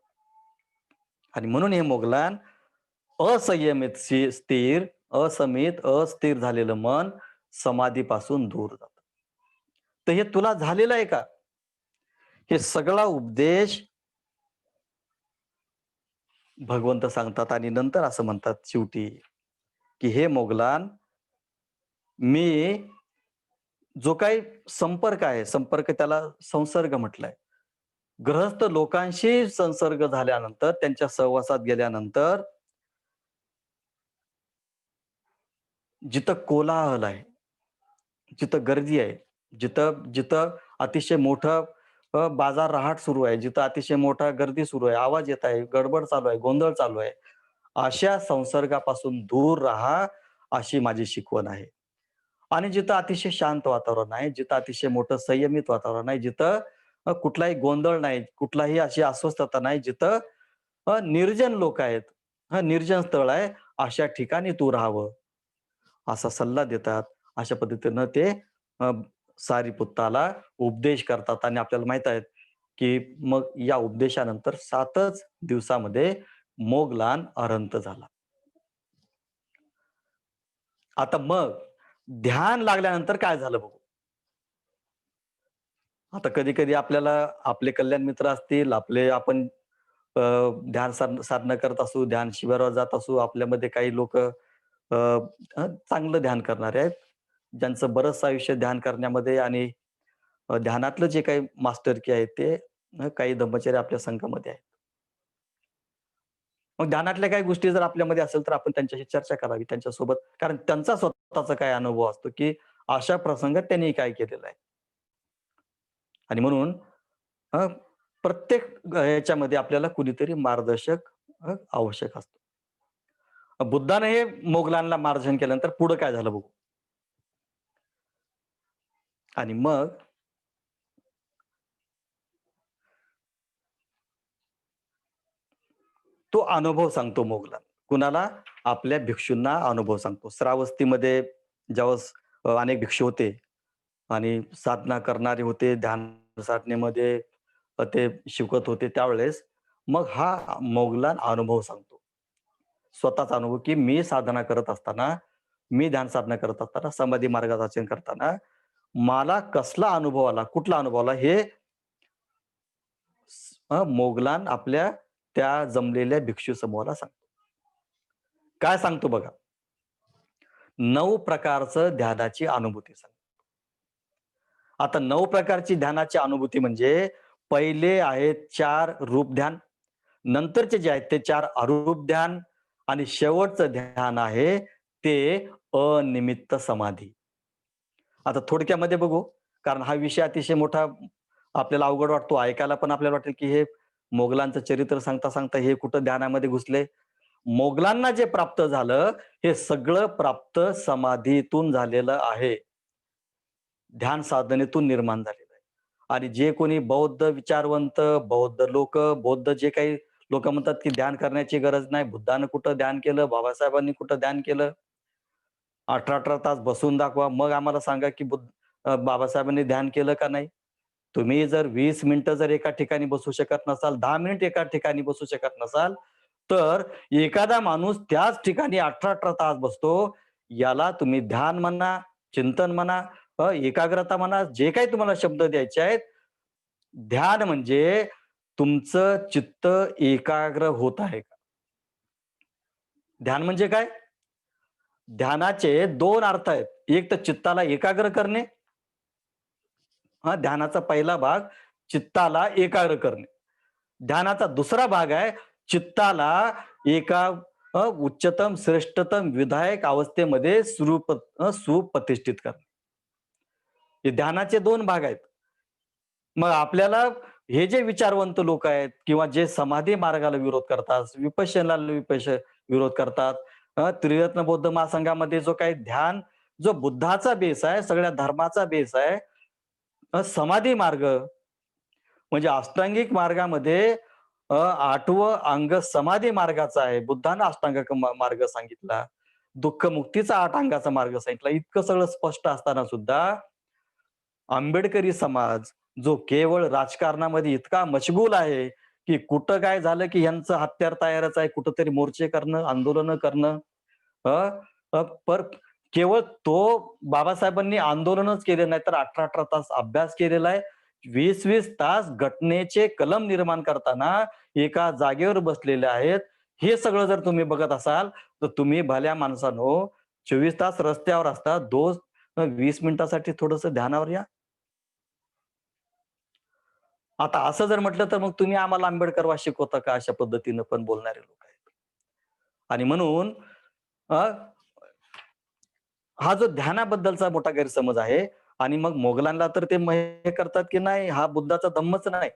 आणि म्हणून हे मोगलान असंयमित स्थिर, असमित, अस्थिर झालेलं मन समाधीपासून दूर जातं. तर हे तुला झालेलं आहे का? हे सगळा उपदेश भगवंत सांगतात आणि नंतर असं म्हणतात शेवटी, की "हे मोगलान, मी जो काही संपर्क आहे, संपर्क त्याला संसर्ग म्हटलाय. गृहस्थ लोकांशी संसर्ग झाल्यानंतर, त्यांच्या सहवासात गेल्यानंतर जिथं कोलाहल आहे, जिथं गर्दी आहे, जिथं जिथं अतिशय मोठं बाजार रहाट सुरू आहे, जिथं अतिशय मोठा गर्दी सुरू आहे, आवाज येत आहे, गडबड चालू आहे, गोंधळ चालू आहे. अशा संसर्गापासून दूर राहा, अशी माझी शिकवण आहे. आणि जिथं अतिशय शांत वातावरण आहे, जिथं अतिशय मोठं संयमित वातावरण आहे, जिथं कुठलाही गोंधळ नाही, कुठलाही अशी अस्वस्थता नाही, जिथं निर्जन लोक आहेत, निर्जन स्थळ आहे, अशा ठिकाणी तू राहावं, असा सल्ला देतात. अशा पद्धतीनं ते अ, सारीपुत्ताला उपदेश करतात आणि आपल्याला माहीत आहे, की मग या उपदेशानंतर 7च दिवसामध्ये मोगलान अरहंत झाला. आता मग ध्यान लागल्यानंतर काय झालं बघू. आता कधी-कधी आपल्याला आपले कल्याण मित्र असतील, आपण अ, ध्यान साधना करत असू, ध्यान शिबिरावर जात असू, आपल्यामध्ये काही लोकं चांगलं ध्यान करणारे आहेत. ज्यांचं बरचसं आयुष्य ध्यान करण्यामध्ये आणि ध्यानातलं जे काही मास्टरकी आहे ते काही ब्रह्मचारी आपल्या संघामध्ये आहेत. मग ध्यानातल्या काही गोष्टी जर आपल्यामध्ये असेल, तर आपण त्यांच्याशी चर्चा करावी त्यांच्यासोबत. कारण त्यांचा स्वतःचा काय अनुभव असतो, की अशा प्रसंगात त्यांनी काय केलेलं आहे. आणि म्हणून अ, प्रत्येक ह्याच्यामध्ये आपल्याला कुणीतरी मार्गदर्शक आवश्यक असतो. बुद्धाने हे मोगलांना मार्गदर्शन केल्यानंतर पुढे काय झालं बघू. आणि मग तो अनुभव सांगतो मोगलान. कुणाला? आपल्या भिक्षूंना अनुभव सांगतो. श्रावस्तीमध्ये ज्यावेळेस अनेक भिक्षू होते आणि साधना करणारे होते, ध्यान साधनेमध्ये ते शिकत होते त्यावेळेस मग हा मोगलान अनुभव सांगतो. स्वतःचा अनुभव, की मी साधना करत असताना, मी ध्यान साधना करत असताना, समाधी मार्गाचं आचरण करताना मला कसला अनुभव आला, कुठला अनुभव आला हे मोगलान आपल्या त्या जमलेल्या भिक्षू समूहाला सांगतो. काय सांगतो बघा. 9 प्रकारचं ध्यानाची अनुभूती सांगतो. आता 9 प्रकारची ध्यानाची अनुभूती म्हणजे पहिले आहेत 4 रूप ध्यान, नंतरचे जे आहेत ते 4 अरूप ध्यान आणि शेवटचं ध्यान आहे ते अनिमित्त समाधी. आता थोडक्यामध्ये बघू, कारण हा विषय अतिशय मोठा आपल्याला अवघड वाटतो. ऐकायला पण आपल्याला वाटेल, की हे मोगलांचं चरित्र सांगता-सांगता हे कुठं ध्यानामध्ये घुसले. मोगलांना जे प्राप्त झालं, हे सगळं प्राप्त समाधीतून झालेलं आहे. ध्यान साधनेतून निर्माण झालेलं आहे. आणि जे कोणी बौद्ध विचारवंत, बौद्ध लोकं, बौद्ध जे काही लोकं म्हणतात, की ध्यान करण्याची गरज नाही. बुद्धानं कुठं ध्यान केलं, बाबासाहेबांनी कुठं ध्यान केलं. 18-18 तास बसून दाखवा. मग आम्हाला सांगा, की बाबासाहेबांनी ध्यान केलं का नाही? तुम्ही जर 20 मिनिटं जर एका ठिकाणी बसू शकत नसाल, 10 मिनिट एका ठिकाणी बसू शकत नसाल, तर एखादा माणूस त्याच ठिकाणी 18-18 तास बसतो. याला तुम्ही ध्यान म्हणा, चिंतन म्हणा, एकाग्रता म्हणा, जे काही तुम्हाला शब्द द्यायचे आहेत. ध्यान म्हणजे तुमचं चित्त एकाग्र होत आहे का? ध्यान म्हणजे काय? ध्यानाचे 2 अर्थ आहेत. एक तर चित्ताला एकाग्र करणे. ध्यानाचा पहिला भाग चित्ताला एकाग्र करणे. ध्यानाचा दुसरा भाग आहे चित्ताला एका उच्चतम, श्रेष्ठतम विधायक अवस्थेमध्ये सुप्रतिष्ठित करणे. हे ध्यानाचे 2 भाग आहेत. मग आपल्याला हे जे विचारवंत लोक आहेत किंवा जे समाधी मार्गाला विरोध करतात, विरोध करतात. त्रिरत्न बौद्ध महासंघामध्ये जो काही ध्यान, जो बुद्धाचा बेस आहे, सगळ्या धर्माचा बेस आहे. समाधी मार्ग म्हणजे अष्टांगिक मार्गामध्ये 8वं अंग समाधी मार्गाचा आहे. बुद्धानं अष्टांग मार्ग सांगितला. दुःख मुक्तीचा 8 अंगाचा मार्ग सांगितला. इतकं सगळं स्पष्ट असताना सुद्धा आंबेडकरी समाज जो केवळ राजकारणामध्ये इतका मशगूल आहे, की कुठं काय झालं, की ह्यांचं हत्यार तयारच आहे. कुठेतरी मोर्चे करणं, आंदोलनं करणं. अ, पर केवळ तो बाबासाहेबांनी आंदोलनच केले नाही, तर 18-18 तास अभ्यास केलेला आहे. 20-20 तास घटनेचे कलम निर्माण करताना एका जागेवर बसलेले आहेत. हे सगळं जर तुम्ही बघत असाल, तर तुम्ही भल्या माणसानो 24 तास रस्त्यावर असता, 20 मिनिटासाठी थोडंसं ध्यानावर या. आता असं जर म्हटलं, तर मग तुम्ही आम्हाला आंबेडकरवाद शिकवता का? अशा पद्धतीनं पण बोलणारे लोक आहेत. आणि म्हणून अ, हा जो ध्यानाबद्दलचा मोठा गैरसमज आहे आणि मग मोगलांना तर ते हे करतात, की नाही हा बुद्धाचा धम्मच नाही.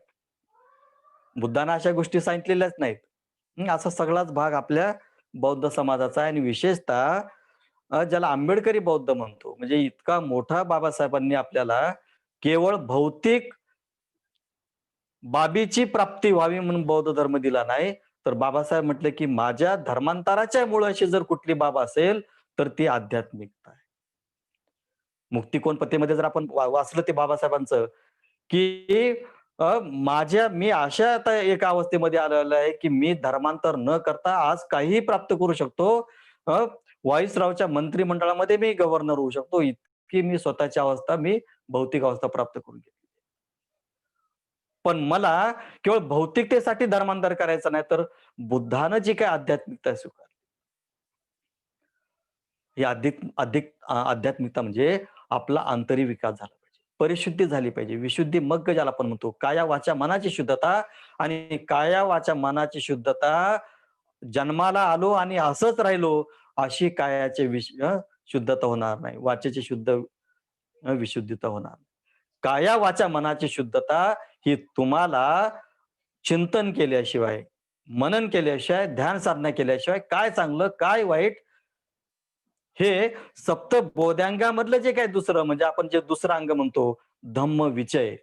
बुद्धानं अशा गोष्टी सांगितलेल्याच नाहीत. असा सगळाच भाग आपल्या बौद्ध समाजाचा आहे आणि विशेषतः ज्याला आंबेडकरी बौद्ध म्हणतो. म्हणजे इतका मोठा बाबासाहेबांनी आपल्याला केवळ भौतिक बाबीची प्राप्ती व्हावी म्हणून बौद्ध धर्म दिला नाही, तर बाबासाहेब म्हटले, की माझ्या धर्मांतराच्या मुळाशी जर कुठली बाब असेल, तर ती आध्यात्मिकता आहे. मुक्तिकोण पत्तेमध्ये जर आपण वाचलं ते बाबासाहेबांचं, की मी अशा आता एका अवस्थेमध्ये आलेलो आहे, की मी धर्मांतर न करता आज काहीही प्राप्त करू शकतो. अ, व्हाईसरावच्या मंत्रिमंडळामध्ये मी गव्हर्नर होऊ शकतो. इतकी मी स्वतःची अवस्था भौतिक अवस्था प्राप्त करून घेतली. पण मला केवळ भौतिकतेसाठी धर्मांतर करायचं नाही, तर बुद्धानं जी काही आध्यात्मिकता स्वीकारली, ही आध्यात्मिकता म्हणजे आपला आंतरिक विकास झाला पाहिजे. परिशुद्धी झाली पाहिजे. विशुद्धी मग्ग ज्याला आपण म्हणतो. काया, वाचा, मनाची शुद्धता आणि काया, वाचा, मनाची शुद्धता जन्माला आलो आणि असंच राहिलो, अशी कायाची शुद्धता होणार नाही. वाचेची विशुद्धता होणार नाही. काया, वाचा, मनाची शुद्धता ही तुम्हाला चिंतन केल्याशिवाय, मनन केल्याशिवाय, ध्यान साधना केल्याशिवाय काय चांगलं, काय वाईट हे सप्तबोधांगामधलं जे काही दुसरं म्हणजे आपण जे दुसरं अंग म्हणतो, धम्मविचय.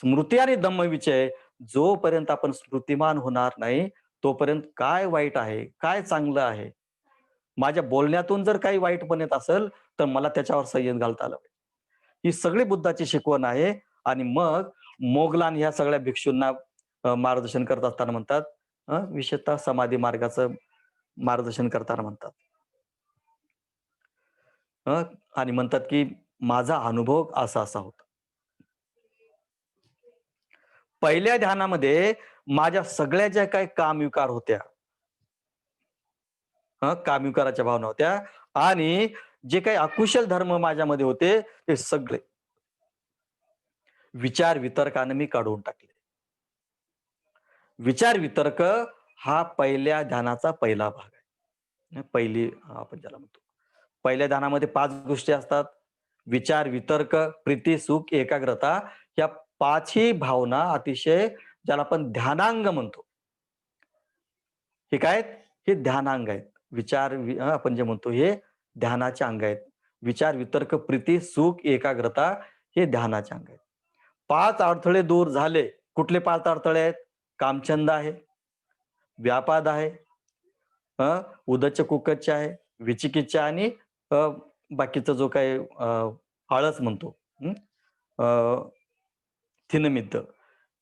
स्मृती आणि धम्मविचय जोपर्यंत आपण स्मृतिमान होणार नाही, तोपर्यंत काय वाईट आहे, काय चांगलं आहे, माझ्या बोलण्यातून जर काही वाईट बनत असेल, तर मला त्याच्यावर संयम घालता आला पाहिजे. ही सगळी बुद्धाची शिकवण आहे आणि मग मोगलान ह्या सगळ्या भिक्षूंना मार्गदर्शन करत असताना म्हणतात, विशेषतः समाधी मार्गाचं मार्गदर्शन करताना म्हणतात. अ, आणि म्हणतात, की माझा अनुभव असा-असा होता. पहिल्या ध्यानामध्ये माझ्या सगळ्या ज्या काही कामविकार होत्या, कामविकाराच्या भावना होत्या आणि जे काही अकुशल धर्म माझ्यामध्ये होते, ते सगळे विचार वितर्काने मी काढून टाकले. विचार वितर्क हा पहिल्या ध्यानाचा पहिला भाग आहे. आपण ज्याला म्हणतो. पहिल्या ध्यानामध्ये 5 गोष्टी असतात. विचार, वितर्क, प्रीती, सुख, एकाग्रता या 5ही भावना अतिशय ज्याला आपण ध्यानांग म्हणतो. हे काय आहेत? हे ध्यानांग आहेत. आपण जे म्हणतो हे ध्यानाचे अंग आहेत. विचार, वितर्क, प्रीती, सुख, एकाग्रता हे ध्यानाचे अंग आहेत. 5 अडथळे दूर झाले. कुठले 5 अडथळे आहेत? कामछंद आहे, व्यापाद आहे, उद्धච්च कुक्कुच्च आहे, विचिकिच्छा आणि अ, बाकीचा जो काही आळस म्हणतो. हं, अ, थिनमिद्द.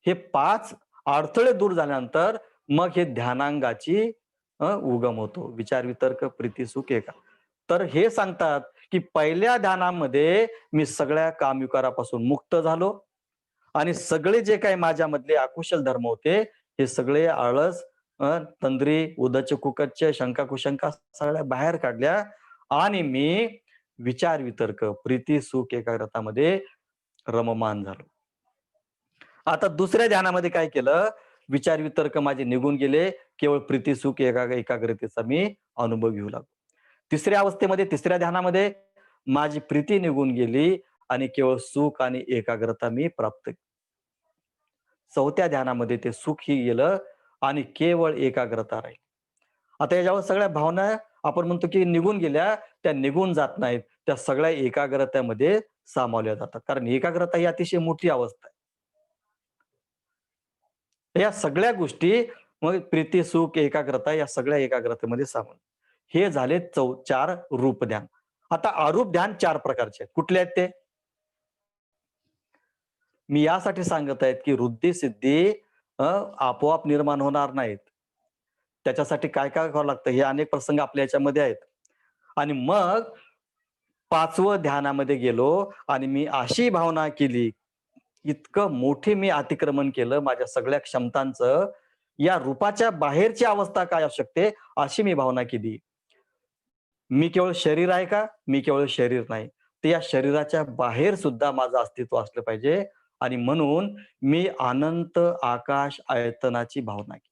हे 5 अडथळे दूर झाल्यानंतर मग हे ध्यानांगाची उगम होतो. विचार, वितर्क, प्रीती, सुख, एकाग्रता. तर हे सांगतात, की पहिल्या ध्यानामध्ये मी सगळ्या कामविकारापासून मुक्त झालो आणि सगळे जे काही माझ्यामधले अकुशल धर्म होते, हे सगळे आळस, तंद्री, उद्धच कुकच्च, शंका कुशंका सगळ्या बाहेर काढल्या आणि मी विचार, वितर्क, प्रीती, सुख, एकाग्रतामध्ये रममान झालो. आता दुसऱ्या ध्यानामध्ये काय केलं, विचार वितर्क माझे निघून गेले. केवळ प्रीती, सुख, एकाग्रतेचा मी अनुभव घेऊ लागलो. तिसऱ्या अवस्थेमध्ये, तिसऱ्या ध्यानामध्ये माझी प्रीती निघून गेली आणि केवळ सुख आणि एकाग्रता मी प्राप्त केली. चौथ्या ध्यानामध्ये ते सुखही गेलं आणि केवळ एकाग्रता राहील. आता याच्यावर सगळ्या भावना आपण म्हणतो की निघून गेल्या, त्या निघून जात नाहीत. त्या सगळ्या एकाग्रतेमध्ये सामावल्या जातात. कारण एकाग्रता ही अतिशय मोठी अवस्था आहे. या सगळ्या गोष्टी मग प्रीती, सुख, एकाग्रता या सगळ्या एकाग्रतेमध्ये सामावून. हे झाले 4 रूप ध्यान. आता अरूप ध्यान 4 प्रकारचे आहेत. कुठले आहेत ते? मी यासाठी सांगत आहेत, की वृद्धी-सिद्धी आपोआप निर्माण होणार नाहीत. त्याच्यासाठी काय-काय करावं लागतं, हे अनेक प्रसंग आपल्या ह्याच्यामध्ये आहेत. आणि मग 5वं ध्यानामध्ये गेलो आणि मी अशी भावना केली, इतकं मोठे मी अतिक्रमण केलं माझ्या सगळ्या क्षमतांचं, या रूपाच्या बाहेरची अवस्था काय असू शकते, अशी मी भावना केली. मी केवळ शरीर आहे का? मी केवळ शरीर नाही. तर या शरीराच्या बाहेर सुद्धा माझं अस्तित्व असलं पाहिजे आणि म्हणून मी अनंत आकाश आयतनाची भावना केली.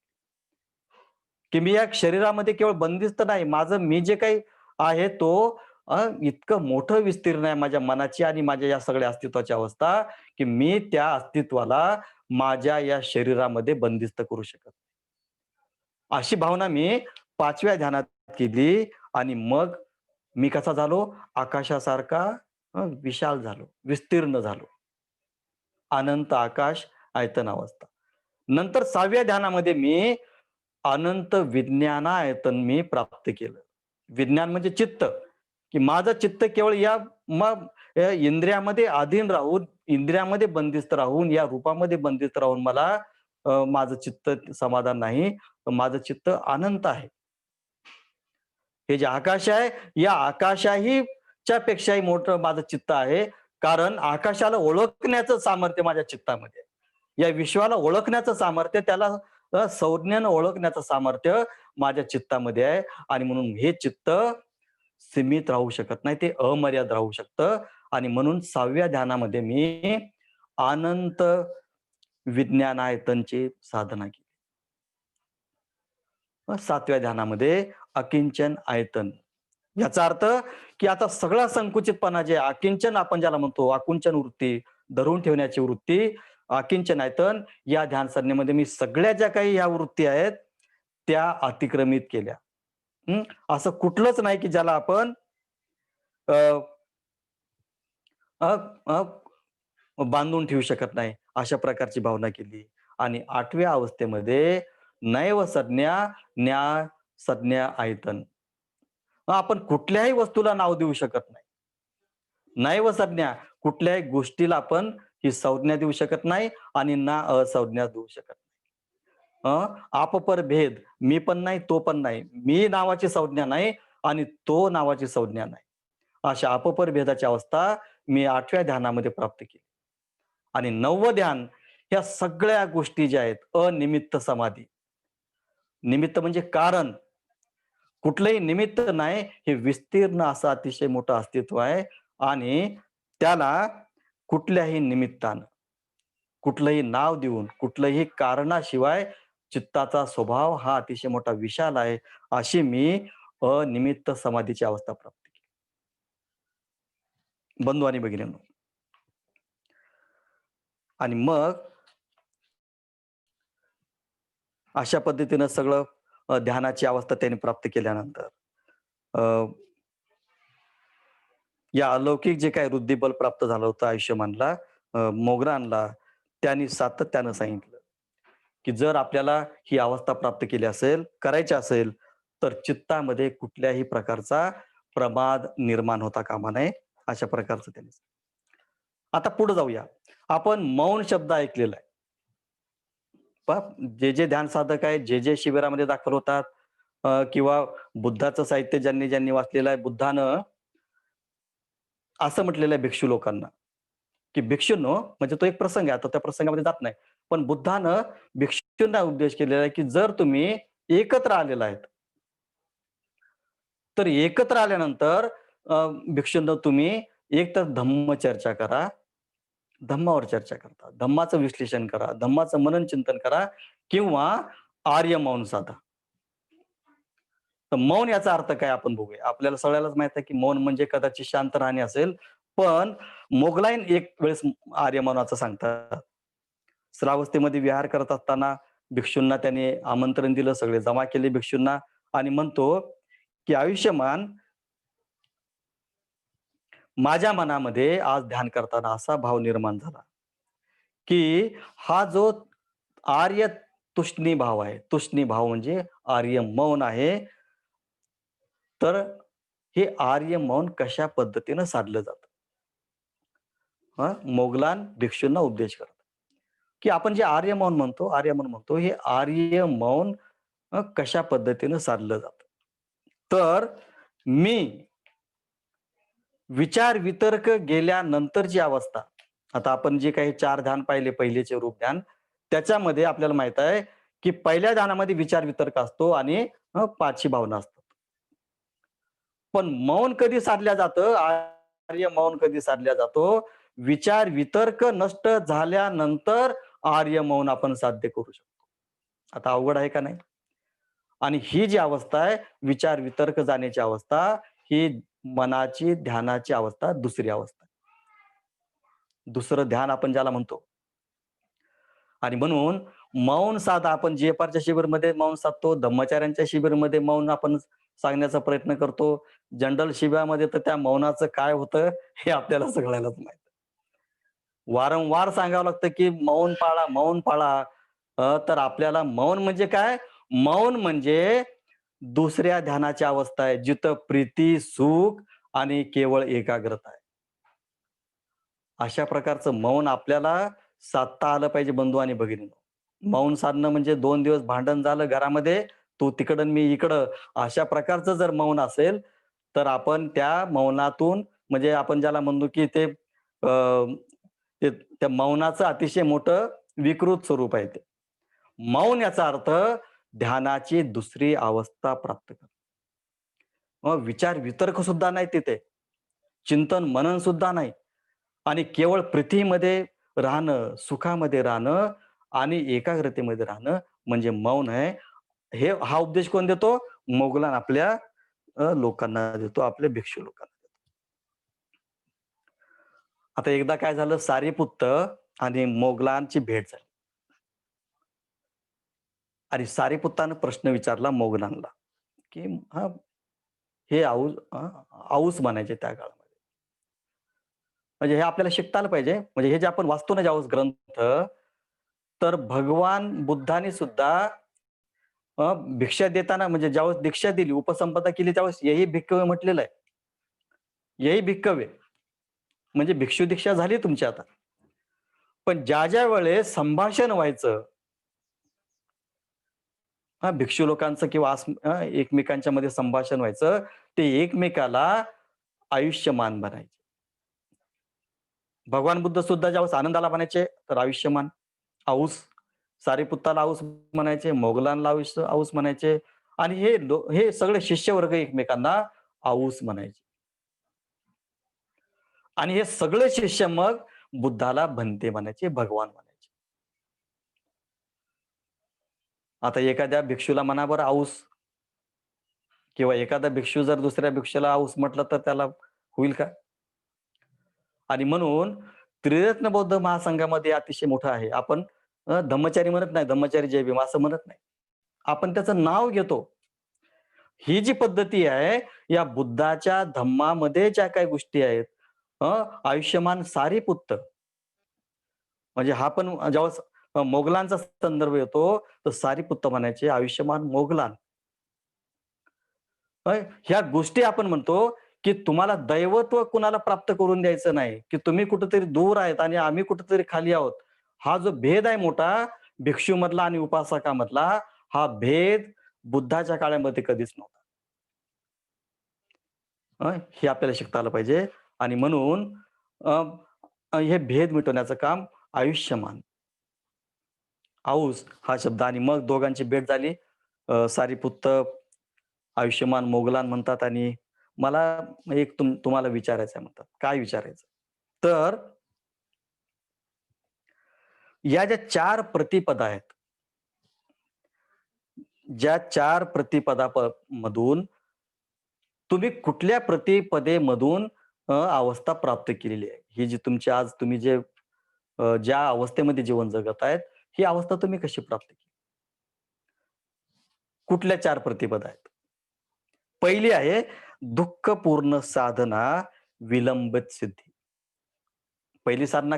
की मी या शरीरामध्ये केवळ बंदिस्त नाही. माझं मी जे काही आहे तो इतकं मोठं विस्तीर्ण आहे माझ्या मनाची आणि माझ्या या सगळ्या अस्तित्वाची अवस्था, की मी त्या अस्तित्वाला माझ्या या शरीरामध्ये बंदिस्त करू शकत. अशी भावना मी 5व्या ध्यानात केली आणि मग मी कसा झालो? आकाशासारखा विशाल झालो, विस्तीर्ण झालो. अनंत आकाश, आयतन अवस्था. नंतर 6व्या ध्यानामध्ये मी अनंत विज्ञानायतन मी प्राप्त केलं. विज्ञान म्हणजे चित्त, की माझं चित्त केवळ या मग इंद्रियामध्ये अधीन राहून, इंद्रियामध्ये बंदिस्त राहून, या रूपामध्ये बंदिस्त राहून मला माझं चित्त समाधान नाही. माझं चित्त अनंत आहे. हे जे आकाश आहे, या आकाशाहीच्या पेक्षाही मोठं माझं चित्त आहे. कारण आकाशाला ओळखण्याचं सामर्थ्य माझ्या चित्तामध्ये आहे. या विश्वाला ओळखण्याचं सामर्थ्य, त्याला संज्ञेनं ओळखण्याचं सामर्थ्य माझ्या चित्तामध्ये आहे आणि म्हणून हे चित्त सीमित राहू शकत नाही. ते अमर्याद राहू शकतं आणि म्हणून 6व्या ध्यानामध्ये मी अनंत विज्ञानायतनची साधना केली. 7व्या ध्यानामध्ये अकिंचन आयतन. याचा अर्थ, की आता सगळा संकुचितपणा जे अकिंचन आपण ज्याला म्हणतो, आकुंचन वृत्ती, धरून ठेवण्याची वृत्ती, अकिंचन आयतन, या ध्यान साधनेमध्ये मी सगळ्या ज्या काही ह्या वृत्ती आहेत, त्या अतिक्रमित केल्या. असं कुठलंच नाही, की ज्याला आपण अ, अ, अ, बांधून ठेवू शकत नाही. अशा प्रकारची भावना केली आणि 8व्या अवस्थेमध्ये नैव संज्ञा, ज्ञा संज्ञा आयतन. आपण कुठल्याही वस्तूला नाव देऊ शकत नाही. नैव संज्ञा, कुठल्याही गोष्टीला आपण ही संज्ञा देऊ शकत नाही आणि ना असंज्ञा देऊ शकत नाही. आप-पर भेद, मी पण नाही, तो पण नाही. मी नावाची संज्ञा नाही आणि तो नावाची संज्ञा नाही. अशा अपपर भेदाची अवस्था मी 8व्या ध्यानामध्ये प्राप्त केली. आणि 9वं ध्यान, ह्या सगळ्या गोष्टी ज्या आहेत अनिमित्त समाधी. निमित्त म्हणजे कारण. कुठलंही निमित्त नाही, हे विस्तीर्ण असं अतिशय मोठं अस्तित्व आहे आणि त्याला कुठल्याही निमित्तानं, कुठलंही नाव देऊन, कुठलंही कारणाशिवाय चित्ताचा स्वभाव हा अतिशय मोठा विशाल आहे. अशी मी अनिमित्त समाधीची अवस्था प्राप्त केली. बंधू आणि भगिनींनो, आणि मग अशा पद्धतीनं सगळं ध्यानाची अवस्था त्याने प्राप्त केल्यानंतर अ, या अलौकिक जे काही वृद्धिबल प्राप्त झालं होतं आयुष्यमानला, मोगरानला, त्यांनी सातत्यानं सांगितलं, की जर आपल्याला ही अवस्था प्राप्त केली असेल, करायची असेल, तर चित्तामध्ये कुठल्याही प्रकारचा प्रमाद निर्माण होता कामा नये, अशा प्रकारचं त्यांनी सांगितलं. आता पुढे जाऊया. आपण मौन शब्द ऐकलेला आहे. पहा, जे ध्यान साधक आहेत, जे शिबिरामध्ये दाखल होतात, किंवा बुद्धाचं साहित्य ज्यांनी वाचलेलं आहे, बुद्धानं असं म्हटलेलं आहे भिक्षू लोकांना, की भिक्षूंनो, म्हणजे तो एक प्रसंग आहे, आता त्या प्रसंगामध्ये जात नाही. पण बुद्धानं भिक्षूंना उपदेश केलेला आहे, की जर तुम्ही एकत्र आलेला आहेत, तर एकत्र आल्यानंतर भिक्षूंनो तुम्ही एक तर धम्म चर्चा करा, धम्मावर चर्चा करता, धम्माचं विश्लेषण करा, धम्माचं मनन चिंतन करा किंवा आर्य मौन साधा. तर मौन याचा अर्थ काय आपण बघूया. आपल्याला सगळ्यालाच माहित आहे, की मौन म्हणजे कदाचित शांत राहणे असेल. पण मोगलाईन एक वेळेस आर्य मौनाचं सांगतात. श्रावस्तीमध्ये विहार करत असताना भिक्षूंना त्याने आमंत्रण दिलं, सगळे जमा केले भिक्षूंना आणि म्हणतो, की "आयुष्यमान, माझ्या मनामध्ये आज ध्यान करताना असा भाव निर्माण झाला, की हा जो आर्य तुष्णी भाव आहे, तुष्णी भाव म्हणजे आर्य मौन आहे. तर हे आर्य मौन कशा पद्धतीनं साधलं जातं?" मोगलान भिक्षूंना उपदेश करतात, की आपण जे आर्य मौन म्हणतो, आर्य मौन म्हणतो, हे आर्य मौन कशा पद्धतीनं साधलं जातं. तर मी विचार वितर्क गेल्यानंतरची अवस्था, आता आपण जे काही 4 ध्यान पाहिले, पहिलेचे रूप ध्यान, त्याच्यामध्ये आपल्याला माहीत आहे, की पहिल्या ध्यानामध्ये विचार वितर्क असतो आणि 5 भावना असतात. पण मौन कधी साधल्या जातं? आर्य मौन कधी साधल्या जातो? विचार वितर्क नष्ट झाल्यानंतर आर्य मौन आपण साध्य करू शकतो. आता अवघड आहे का नाही? आणि ही जी अवस्था आहे, विचार वितर्क जाण्याची अवस्था, ही मनाची ध्यानाची अवस्था, दुसरी अवस्था आहे. दुसरं ध्यान आपण ज्याला म्हणतो. आणि म्हणून मौन साधा, आपण जे-फारच्या शिबिरमध्ये मौन साधतो, धम्मचार्यांच्या शिबिरमध्ये मौन आपण सांगण्याचा प्रयत्न करतो. जनरल शिबिरामध्ये तर त्या मौनाचं काय होतं हे आपल्याला सगळ्यालाच माहीत आहे. वारंवार सांगावं लागतं, की मौन पाळा, मौन पाळा. तर आपल्याला मौन म्हणजे काय? मौन म्हणजे दुसऱ्या ध्यानाची अवस्था आहे, जिथं प्रीती, सुख आणि केवळ एकाग्रता आहे. अशा प्रकारचं मौन आपल्याला साधता आलं पाहिजे बंधू आणि भगिनींनो. मौन साधणं म्हणजे 2 दिवस भांडण झालं घरामध्ये, तू तिकडं आणि मी इकडं, अशा प्रकारचं जर मौन असेल, तर आपण त्या मौनातून, म्हणजे आपण ज्याला म्हणतो, की अ, ते त्या मौनाचं अतिशय मोठं विकृत स्वरूप आहे ते. मौन याचा अर्थ ध्यानाची दुसरी अवस्था प्राप्त करणे. मग विचार वितर्क सुद्धा नाही तिथे. चिंतन मनन सुद्धा नाही. आणि केवळ पृथ्वीमध्ये राहणं, सुखामध्ये राहणं आणि एकाग्रतेमध्ये राहणं म्हणजे मौन आहे. हा उपदेश कोण देतो? मोगलान आपल्या लोकांना देतो, आपल्या भिक्षू लोकांना देतो. आता एकदा काय झालं, सारीपुत्त आणि मोगलांची भेट झाली आणि सारीपुत्तानं प्रश्न विचारला मोगलांना, की हां, हे औस म्हणायचे त्या काळामध्ये. म्हणजे हे आपल्याला शिकता आलं पाहिजे. म्हणजे हे जे आपण वाचतो ना ज्यावेळेस ग्रंथ, तर भगवान बुद्धांनी सुद्धा भिक्षा देताना, म्हणजे ज्यावेळेस दीक्षा दिली, उपसंपदा केली, त्यावेळेस "यही भिक्खवे" म्हटलेलं आहे. "यही भिक्खवे" म्हणजे भिक्षू दीक्षा झाली तुमची आता. पण ज्या वेळेस संभाषण व्हायचं, भिक्षू लोकांचं किंवा एकमेकांच्या मध्ये संभाषण व्हायचं, ते एकमेकाला आयुष्यमान बनायचे. भगवान बुद्ध सुद्धा ज्यावेळेस आनंदाला म्हणायचे, तर आयुष्यमान. औस, सारीपुत्ताला औस म्हणायचे, मोगलांना औस म्हणायचे आणि हे सगळे शिष्यवर्ग एकमेकांना औस म्हणायचे. आणि हे सगळे शिष्य मग बुद्धाला भंते म्हणायचे, भगवान म्हणायचे. आता एखाद्या भिक्षूला म्हणा बरं औस, किंवा एखादा भिक्षू जर दुसऱ्या भिक्षूला औस म्हटलं, तर त्याला होईल का? आणि म्हणून त्रिरत्न बौद्ध महासंघामध्ये अतिशय मोठं आहे. आपण धम्मचारी म्हणत नाही, धम्मचारी जय भीम असं म्हणत नाही. आपण त्याचं नाव घेतो. ही जी पद्धती आहे, या बुद्धाच्या धम्मामध्ये ज्या काही गोष्टी आहेत, आयुष्यमान सारीपुत्त, म्हणजे हा पण ज्यावेळेस मोगलांचा संदर्भ येतो, तर सारीपुत्त म्हणायचे, आयुष्यमान मोगलान. ह्या गोष्टी आपण म्हणतो, की तुम्हाला दैवत्व कुणाला प्राप्त करून द्यायचं नाही, की तुम्ही कुठेतरी दूर आहेत आणि आम्ही कुठेतरी खाली आहोत. हा जो भेद आहे मोठा भिक्षूमधला आणि उपासकामधला, हा भेद बुद्धाच्या काळामध्ये कधीच नव्हता. हे आपल्याला शिकता आलं पाहिजे आणि म्हणून अ, हे भेद मिटवण्याचं काम आयुष्यमान. औस हा शब्द आणि मग दोघांची भेट झाली. सारीपुत्त आयुष्यमान मोगलान म्हणतात आणि मला एक तुम्हाला विचारायचं आहे म्हणतात. काय विचारायचं? तर या ज्या 4 प्रतिपदा आहेत, ज्या 4 मधून तुम्ही कुठल्या प्रतिपदेमधून अवस्था प्राप्त केलेली आहे? ही जी तुमची आज तुम्ही जे ज्या अवस्थेमध्ये जीवन जगत आहेत, ही अवस्था तुम्ही कशी प्राप्त केली? कुठल्या 4 प्रतिपदा आहेत? पहिली आहे दुःखपूर्ण साधना विलंबित सिद्धी. पहिली साधना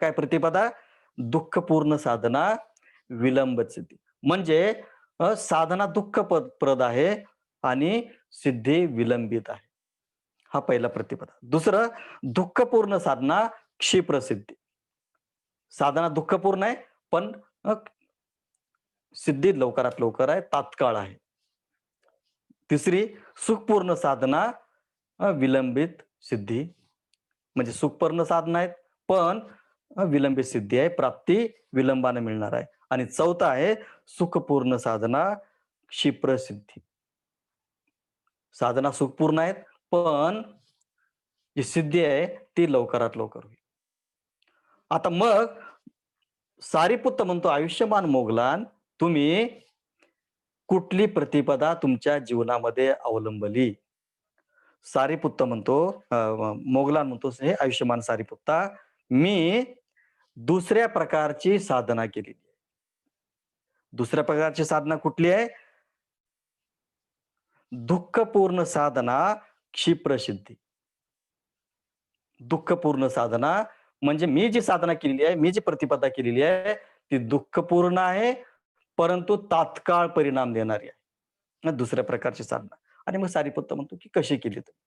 काय प्रतिपदा? दुःखपूर्ण साधना विलंबित सिद्धी. म्हणजे साधना प्रद आहे आणि सिद्धी विलंबित आहे. हा पहिला प्रतिपदा. दुसरं दुःखपूर्ण साधना क्षिप्रसिद्धी. साधना दुःखपूर्ण आहे, पण अ, सिद्धी लवकरात लवकर आहे, तात्काळ आहे. तिसरी सुखपूर्ण साधना विलंबित सिद्धी. म्हणजे सुखपूर्ण साधना आहेत, पण विलंबित सिद्धी आहे, प्राप्ती विलंबाने मिळणार आहे. आणि चौथा आहे सुखपूर्ण साधना क्षिप्र सिद्धी. साधना सुखपूर्ण आहेत, पण जी सिद्धी आहे ती लवकरात लवकर होईल. आता मग सारीपुत्त म्हणतो, "आयुष्यमान मोगलान, तुम्ही कुठली प्रतिपदा तुमच्या जीवनामध्ये अवलंबली?" सारीपुत्त म्हणतो, मोगलान म्हणतो, "हे आयुष्यमान सारीपुत्ता, मी दुसऱ्या प्रकारची साधना केलेली आहे." दुसऱ्या प्रकारची साधना कुठली आहे? दुःखपूर्ण साधना क्षिप्रसिद्धी. दुःखपूर्ण साधना म्हणजे मी जी साधना केलेली आहे, मी जी प्रतिपदा केलेली आहे, ती दुःखपूर्ण आहे, परंतु तात्काळ परिणाम देणारी आहे. दुसऱ्या प्रकारची साधना. आणि मग सारीपुत्त म्हणतो, की कशी केली तुम्ही?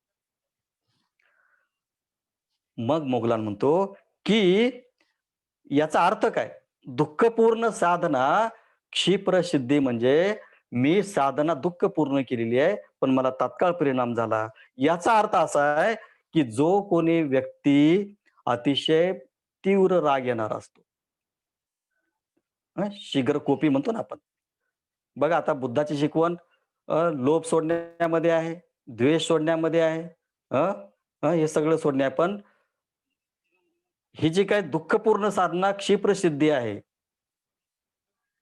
मग मोगलान म्हणतो, की याचा अर्थ काय? दुःखपूर्ण साधना क्षिप्र सिद्धी म्हणजे मी साधना दुःखपूर्ण केलेली आहे, पण मला तात्काळ परिणाम झाला. याचा अर्थ असा आहे, की जो कोणी व्यक्ती अतिशय तीव्र राग येणारा असतो. शीघ्र कोपी म्हणतो ना आपण. बघा आता बुद्धाची शिकवण लोभ सोडण्यामध्ये आहे, द्वेष सोडण्यामध्ये आहे. अ, अ, हे सगळं सोडण्या पण ही जी काही दुःखपूर्ण साधना क्षिप्रसिद्धी आहे,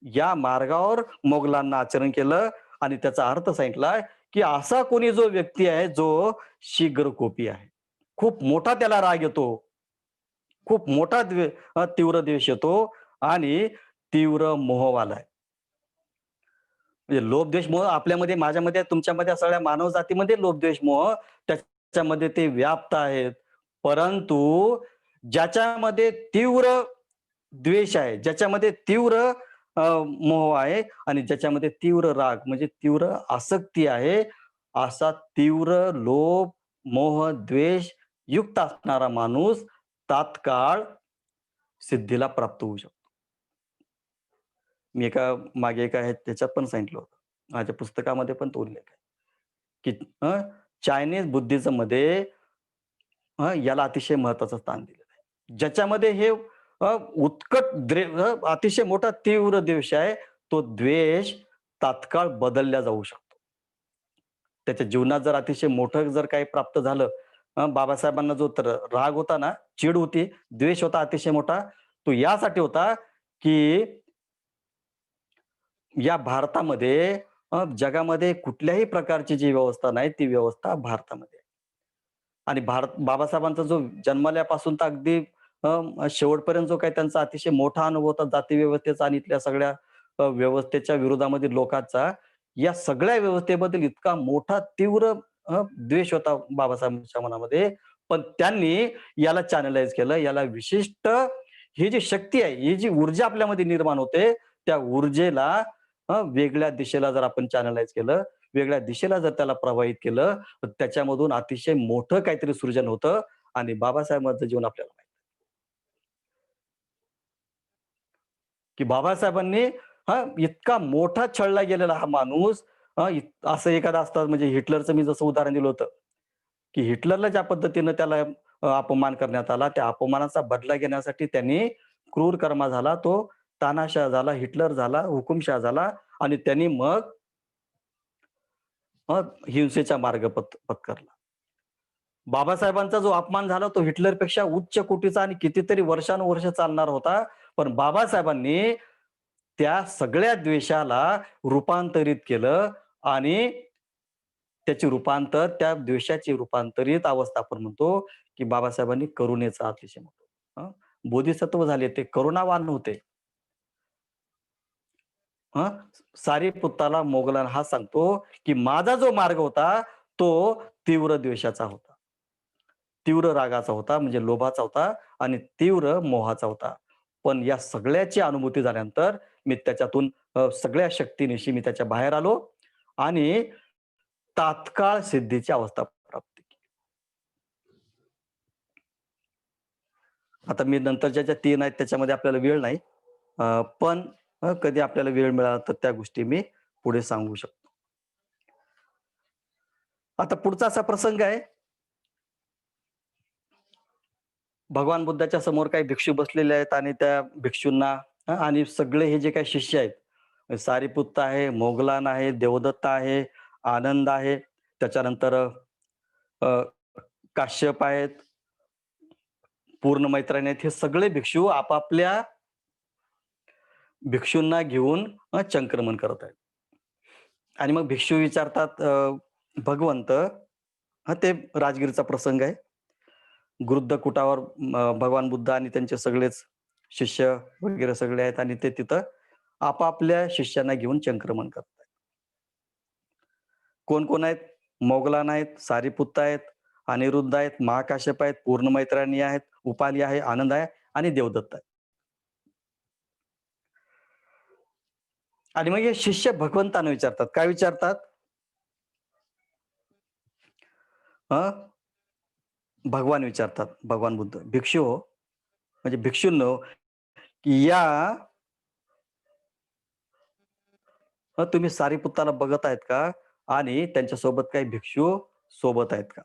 या मार्गावर मोगलांना आचरण केलं आणि त्याचा अर्थ सांगितला, की असा कोणी जो व्यक्ती आहे, जो शीघ्रकोपी आहे. खूप मोठा त्याला राग येतो. खूप मोठा तीव्र द्वेष येतो आणि तीव्र मोहवाला आहे. म्हणजे लोभ, द्वेष, मोह आपल्यामध्ये, माझ्यामध्ये, तुमच्यामध्ये सगळ्या मानव जातीमध्ये लोभ, द्वेष, मोह त्याच्यामध्ये ते व्याप्त आहेत. परंतु ज्याच्यामध्ये तीव्र द्वेष आहे, ज्याच्यामध्ये तीव्र मोह आहे आणि ज्याच्यामध्ये तीव्र राग म्हणजे तीव्र आसक्ती आहे, असा तीव्र लोभ, मोह, द्वेष युक्त असणारा माणूस तात्काळ सिद्धीला प्राप्त होऊ शकतो. मी मागे एका ह्याच्यात पण सांगितलं होतं. माझ्या पुस्तकामध्ये पण तो उल्लेख आहे, की चायनीज बुद्धिझममध्ये याला अतिशय महत्त्वाचं स्थान दिलेलं आहे. ज्याच्यामध्ये हे उत्कट अतिशय मोठा तीव्र द्वेष आहे, तो द्वेष तात्काळ बदलला जाऊ शकतो. त्याच्या जीवनात जर अतिशय मोठं जर काही प्राप्त झालं, बाबासाहेबांना जो तर राग होता ना, चीड होती, द्वेष होता अतिशय मोठा, तो यासाठी होता, की या भारतामध्ये जगामध्ये कुठल्याही प्रकारची जी व्यवस्था नाही, ती व्यवस्था भारतामध्ये आहे. आणि बाबासाहेबांचा जो जन्मल्यापासून तर अगदी शेवटपर्यंत जो काही त्यांचा अतिशय मोठा अनुभव होता जाती व्यवस्थेचा आणि इथल्या सगळ्या व्यवस्थेच्या विरोधामध्ये लोकांचा, या सगळ्या व्यवस्थेबद्दल इतका मोठा तीव्र द्वेष होता बाबासाहेबांच्या मनामध्ये. पण त्यांनी याला चॅनलाइज केलं. याला विशिष्ट ही जी शक्ती आहे, ही जी ऊर्जा आपल्यामध्ये निर्माण होते, त्या ऊर्जेला वेगळ्या दिशेला जर आपण चॅनलाइज केलं, वेगळ्या दिशेला जर त्याला प्रवाहित केलं, तर त्याच्यामधून अतिशय मोठं काहीतरी सृजन होतं आणि बाबासाहेबांचं जीवन आपल्याला माहिती आहे, की बाबासाहेबांनी इतका मोठा छळला गेलेला हा माणूस असं एखादा असतात म्हणजे हिटलरचं मी जसं उदाहरण दिलं होतं, की हिटलरला ज्या पद्धतीनं त्याला अपमान करण्यात आला, त्या अपमानाचा बदला घेण्यासाठी त्यांनी क्रूर कर्मा झाला. तो तानाशाह झाला, हिटलर झाला, हुकुमशाह झाला आणि त्यांनी मग हिंसेचा मार्ग पत्करला. बाबासाहेबांचा जो अपमान झाला तो हिटलरपेक्षा उच्च कोटीचा आणि कितीतरी वर्षानुवर्ष चालणार होता. पण बाबासाहेबांनी त्या सगळ्या द्वेषाला रूपांतरित केलं आणि त्याची रूपांतर त्या द्वेषाची रूपांतरित अवस्था आपण म्हणतो, की बाबासाहेबांनी करुणेचा अतिशय महत्व. बोधिसत्व झाले ते करुणावान होते. हं, सारीपुत्ताला मोगलान हा सांगतो, की माझा जो मार्ग होता, तो तीव्र द्वेषाचा होता. तीव्र रागाचा होता, म्हणजे लोभाचा होता आणि तीव्र मोहाचा होता. पण या सगळ्याची अनुभूती झाल्यानंतर मी त्याच्यातून सगळ्या शक्तीनिशी मी त्याच्या बाहेर आलो आणि तात्काळ सिद्धीची अवस्था प्राप्त केली. आता मी नंतरच्या ज्या 3 आहेत त्याच्यामध्ये आपल्याला वेळ नाही. पण कधी आपल्याला वेळ मिळाला तर त्या गोष्टी मी पुढे सांगू शकतो. आता पुढचा असा प्रसंग आहे, भगवान बुद्धाच्या समोर काही भिक्षू बसलेले आहेत आणि त्या भिक्षूंना आणि सगळे हे जे काही शिष्य आहेत, सारिपुत्त आहे, मोगलान आहे, देवदत्त आहे, आनंद आहे, त्याच्यानंतर अ, काश्यप आहेत, पूर्ण मैत्राणी आहेत, हे सगळे भिक्षू आपापल्या भिक्षूंना घेऊन चंक्रमण करत आहेत. आणि मग भिक्षू विचारतात भगवंत ते राजगीरचा प्रसंग आहे. गृध्द कुटावर भगवान बुद्ध आणि त्यांचे सगळेच शिष्य वगैरे सगळे आहेत आणि ते तिथं आपापल्या शिष्यांना घेऊन चंक्रमण करतायत. कोण-कोण आहेत? मोगलान आहेत, सारीपुत्त आहेत, अनिरुद्ध आहेत, महाकाश्यप आहेत, पूर्णमैत्राणी आहेत, उपाली आहे, आनंद आहे आणि देवदत्त आहे. आणि मग हे शिष्य भगवंतांना विचारतात. काय विचारतात? हं, भगवान विचारतात, भगवान बुद्ध, "भिक्षू हो, म्हणजे भिक्षूंनो, की या तुम्ही सारीपुत्ताला बघत आहेत का? आणि त्यांच्यासोबत काही भिक्षू सोबत आहेत का?"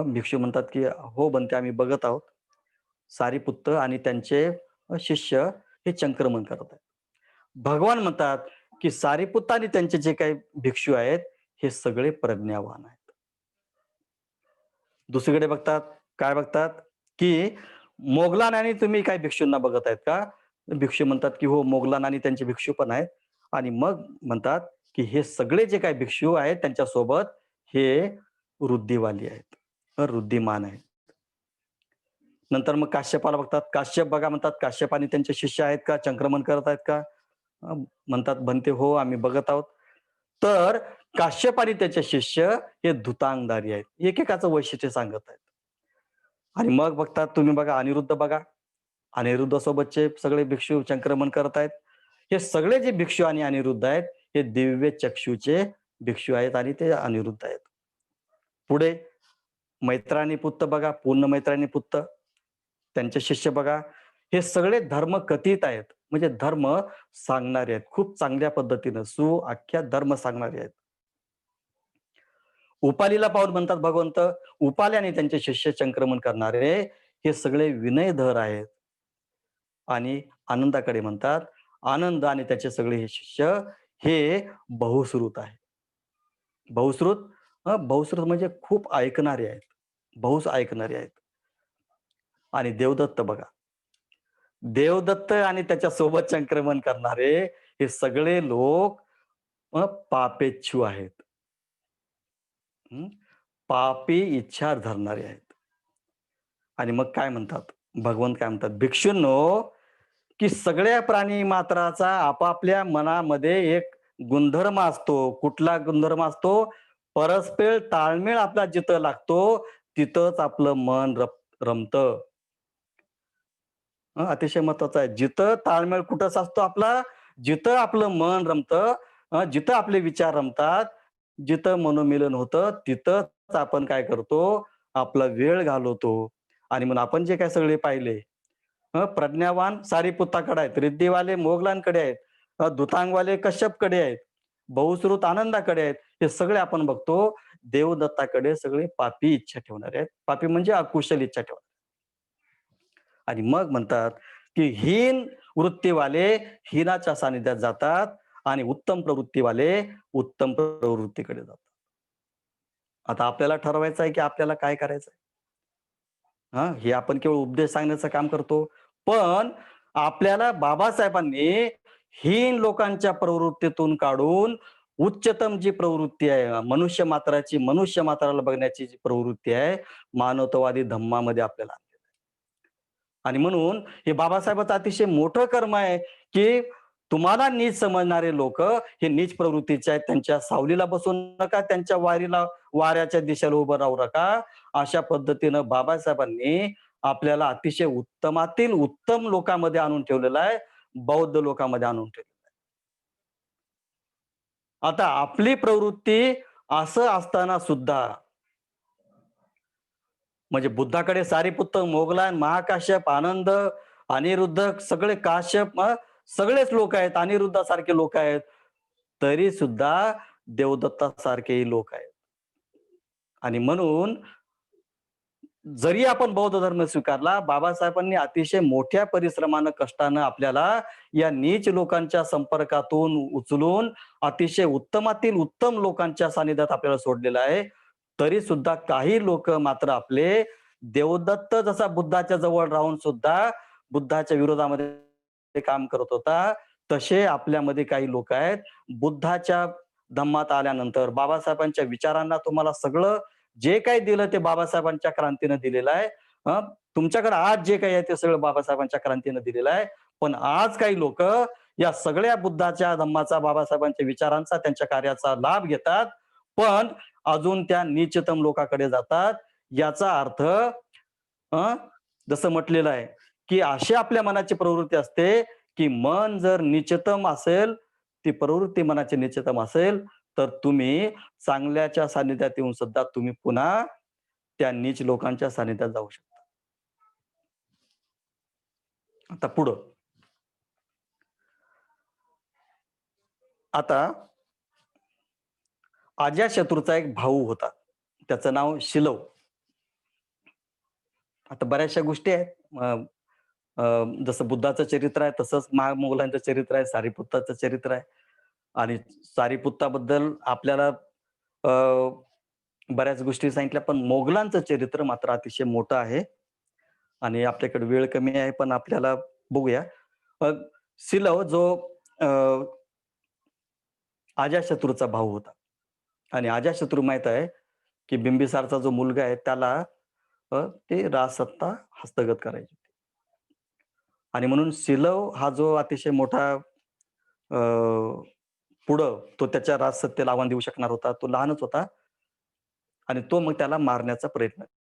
भिक्षू म्हणतात, की "हो बनते, आम्ही बघत आहोत. सारीपुत्त आणि त्यांचे शिष्य हे चंक्रमण करत आहेत." भगवान म्हणतात, की सारीपुत्त आणि त्यांचे जे काही भिक्षू आहेत, हे सगळे प्रज्ञावान आहेत. दुसरीकडे बघतात, काय बघतात, की मोगलान आणि तुम्ही काही भिक्षूंना बघत आहेत का? भिक्षू म्हणतात, की "हो, मोगलान आणि त्यांचे भिक्षू पण आहेत." आणि मग म्हणतात, की "हे सगळे जे काही भिक्षू आहेत त्यांच्यासोबत हे वृद्धिवाली आहेत, वृद्धिमान आहेत." नंतर मग काश्यपाला बघतात. काश्यप बघा म्हणतात, काश्यप आणि त्यांचे शिष्य आहेत का? संक्रमण करत आहेत का? म्हणतात, "बनते, हो, आम्ही बघत आहोत." तर काश्यप आणि त्याचे शिष्य हे धुतांगधारी आहेत. एकेकाचं वैशिष्ट्य सांगत आहेत. आणि मग बघतात तुम्ही बघा अनिरुद्ध बघा. अनिरुद्ध सोबतचे सगळे भिक्षू संक्रमण करत आहेत. हे सगळे जे भिक्षू आणि अनिरुद्ध आहेत, हे दिव्य चक्षूचे भिक्षू आहेत आणि ते अनिरुद्ध आहेत. पुढे मैत्राणी पुत्त बघा, पूर्ण मैत्राणी पुत्त, त्यांचे शिष्य बघा. हे सगळे धर्म कथित आहेत. म्हणजे धर्म सांगणारे आहेत. खूप चांगल्या पद्धतीनं सुआख्यात धर्म सांगणारे आहेत. उपालीला पाहून म्हणतात भगवंत, उपाली आणि त्यांचे शिष्य संक्रमण करणारे हे सगळे विनयधर आहेत. आणि आनंदाकडे म्हणतात, आनंद आणि त्याचे सगळे हे शिष्य हे बहुश्रुत आहे. बहुश्रुत बहुश्रुत म्हणजे खूप ऐकणारे आहेत. बहुस ऐकणारे आहेत. आणि देवदत्त बघा. देवदत्त आणि त्याच्यासोबत संक्रमण करणारे हे सगळे लोक पापेच्छू आहेत. हं. पापी इच्छा धरणारे आहेत. आणि मग काय म्हणतात? भगवंत काय म्हणतात? "भिक्षूंनो, की सगळ्या प्राणी मात्राचा आपापल्या मनामध्ये एक गुणधर्म असतो. कुठला गुणधर्म असतो? परस्पर ताळमेळ आपला जिथं लागतो, तिथंच आपलं मन रमतं." अतिशय महत्वाचं आहे. जिथं ताळमेळ कुठं साचतो आपला, जिथं आपलं मन रमतं, जिथं आपले विचार रमतात, जिथं मनोमिलन होतं तिथंच आपण काय करतो, आपला वेळ घालवतो. आणि म्हणून आपण जे काही सगळे पाहिले, प्रज्ञावान सारीपुत्ताकडे आहेत, रिद्धिवाले मोगलांकडे आहेत, धुतांगवाले कश्यपकडे आहेत, बहुश्रुत आनंदाकडे आहेत. हे सगळे आपण बघतो देवदत्ताकडे सगळे पापी इच्छा ठेवणारे आहेत. पापी म्हणजे अकुशल इच्छा ठेवणारे. आणि मग म्हणतात, की हीन वृत्तीवाले हीनाच्या सानिध्यात जातात आणि उत्तम प्रवृत्तीवाले उत्तम प्रवृत्तीकडे जातात. आता आपल्याला ठरवायचं आहे, की आपल्याला काय करायचं आहे. हां, हे आपण केवळ उपदेश सांगण्याचं काम करतो. पण आपल्याला बाबासाहेबांनी हीन लोकांच्या प्रवृत्तीतून काढून उच्चतम जी प्रवृत्ती आहे, मनुष्य मात्राची मनुष्य मात्राला बघण्याची जी प्रवृत्ती आहे, मानवतावादी धम्मामध्ये आपल्याला आणली. आणि म्हणून हे बाबासाहेबांचं अतिशय मोठं कर्म आहे, की तुम्हाला नीच समजणारे लोकं हे नीच प्रवृत्तीचे आहेत. त्यांच्या सावलीला बसू नका, त्यांच्या वाऱ्याच्या दिशेला उभं राहू नका. अशा पद्धतीनं बाबासाहेबांनी आपल्याला अतिशय उत्तमातील उत्तम लोकांमध्ये आणून ठेवलेलं आहे. बौद्ध लोकांमध्ये आणून ठेवलेलं आहे. आता आपली प्रवृत्ती असं असताना सुद्धा म्हणजे बुद्धाकडे सारीपुत्त, मोगलान, महाकाश्यप, आनंद, अनिरुद्ध सगळे काश्यप सगळेच लोक आहेत. अनिरुद्धासारखे लोक आहेत. तरी सुद्धा देवदत्तासारखेही लोक आहेत. आणि म्हणून जरी आपण बौद्ध धर्म स्वीकारला, बाबासाहेबांनी अतिशय मोठ्या परिश्रमानं, कष्टानं आपल्याला या नीच लोकांच्या संपर्कातून उचलून अतिशय उत्तमातील उत्तम लोकांच्या सानिध्यात आपल्याला सोडलेलं आहे. तरी सुद्धा काही लोक मात्र आपले देवदत्त जसा बुद्धाच्या जवळ राहून सुद्धा बुद्धाच्या विरोधामध्ये काम करत होता, तसे आपल्यामध्ये काही लोक आहेत. बुद्धाच्या धम्मात आल्यानंतर बाबासाहेबांच्या विचारांना तुम्हाला सगळं जे काही दिलं ते बाबासाहेबांच्या क्रांतीनं दिलेलं आहे. तुमच्याकडे आज जे काही आहे ते सगळं बाबासाहेबांच्या क्रांतीनं दिलेलं आहे. पण आज काही लोक या सगळ्या बुद्धाच्या धम्माचा, बाबासाहेबांच्या विचारांचा, त्यांच्या कार्याचा लाभ घेतात. पण अजून त्या नीचतम लोकांकडे जातात. याचा अर्थ जसं म्हटलेलं आहे, की अशी आपल्या मनाची प्रवृत्ती असते, की मन जर नीचतम असेल, ती प्रवृत्ती मनाची नीचतम असेल, तर तुम्ही चांगल्याच्या सानिध्यात येऊन सुद्धा तुम्ही पुन्हा त्या नीच लोकांच्या सानिध्यात जाऊ शकता. आता पुढं. आता अजातशत्रूचा एक भाऊ होता. त्याचं नाव शिलव. आता बऱ्याचशा गोष्टी आहेत. अ, अ, जसं बुद्धाचं चरित्र आहे, तसंच महामोगलांचं चरित्र आहे, सारीपुत्ताचं चरित्र आहे. आणि सारीपुत्ताबद्दल आपल्याला अ, बऱ्याच गोष्टी सांगितल्या, पण मोगलांचं चरित्र मात्र अतिशय मोठं आहे. आणि आपल्याकडे वेळ कमी आहे, पण आपल्याला बघूया. अ, शिलव जो अ, अजातशत्रूचा भाऊ होता. आणि अजातशत्रू माहीत आहे, की बिंबिसारचा जो मुलगा आहे त्याला ते राजसत्ता हस्तगत करायची होती. आणि म्हणून शिलव हा जो अतिशय मोठा अ, पुढं तो त्याच्या राजसत्तेला आव्हान देऊ शकणार होता. तो लहानच होता आणि तो मग त्याला मारण्याचा प्रयत्न करतो.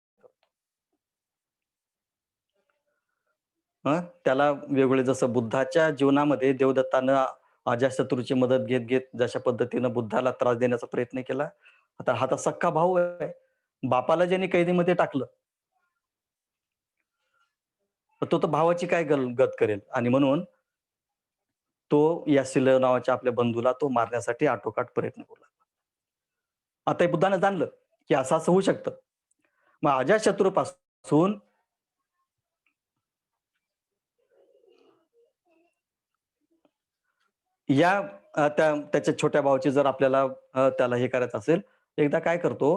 त्याला वेगवेगळे जसं बुद्धाच्या जीवनामध्ये देवदत्तानं अजातशत्रूची मदत घेत जशा पद्धतीनं बुद्धाला त्रास देण्याचा प्रयत्न केला. आता हा तर सख्खा भाऊ आहे. बापाला ज्यांनी कैदेमध्ये टाकलं, तर तो भावाची काय गत करेल आणि म्हणून तो या शिलव नावाच्या आपल्या बंधूला तो मारण्यासाठी आटोकाट प्रयत्न करू लागला. आता हे बुद्धानं जाणलं, की असं-असं होऊ शकतं. मग अजातशत्रूपासून या त्याच्या छोट्या भावाची जर आपल्याला त्याला हे करायचं असेल, एकदा काय करतो,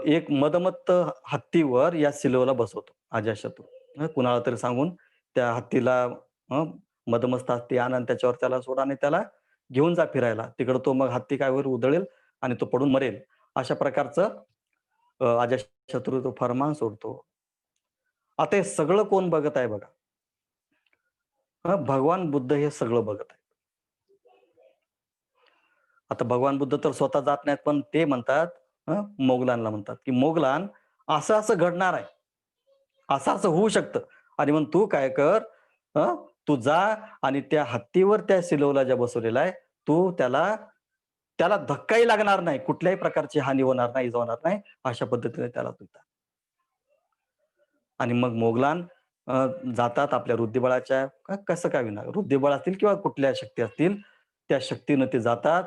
एक मदमत्त हत्तीवर या सिलवला बसवतो अजातशत्रू. कुणाला तरी सांगून त्या हत्तीला अ, मदमस्त हत्ती आण आणि त्याच्यावर त्याला सोडा आणि त्याला घेऊन जा फिरायला. तिकडं तो मग हत्ती काय होईल उधळेल आणि तो पडून मरेल. अशा प्रकारचं अजातशत्रू तो फर्मान सोडतो. आता हे सगळं कोण बघत आहे बघा. भगवान बुद्ध हे सगळं बघत आहेत. आता भगवान बुद्ध तर स्वतः जात नाहीत, पण ते म्हणतात मोगलांना म्हणतात, की "मोगलान असं-असं घडणार आहे. असं-असं होऊ शकतं आणि मग तू काय कर, तू जा आणि त्या हत्तीवर त्या सिलोला ज्या बसवलेला आहे, तू त्याला त्याला धक्काही लागणार नाही, कुठल्याही प्रकारची हानी होणार नाही, इजा होणार नाही, अशा पद्धतीने त्याला तुटतात. आणि मग मोगलान अ, जातात आपल्या बुद्धिबळाच्या कसं का होईना, बुद्धिबळ असतील किंवा कुठल्या शक्ती असतील, त्या शक्तीनं ते जातात.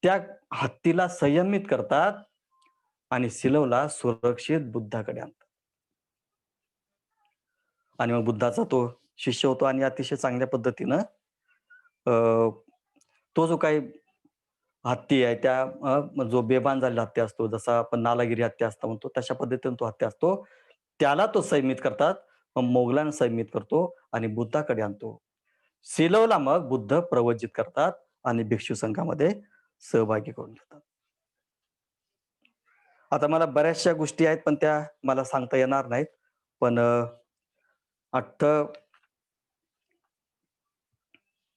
त्या हत्तीला संयमित करतात आणि सिलवला सुरक्षित बुद्धाकडे आणतात. आणि मग बुद्धाचा तो शिष्य होतो आणि अतिशय चांगल्या पद्धतीनं अ, तो जो काही हत्ती आहे त्या जो बेभान झालेला हत्ती असतो, जसा आपण नालागिरी हत्ती असतो म्हणतो, तशा पद्धतीने तो हत्ती असतो. त्याला तो संयमित करतात. मग मोगलांना संयमित करतो आणि बुद्धाकडे आणतो. सिलोला मग बुद्ध प्रवचित करतात आणि भिक्षू संघामध्ये सहभागी करून घेतात. आता मला बऱ्याचशा गोष्टी आहेत, पण त्या मला सांगता येणार नाहीत. पण अठ्ठ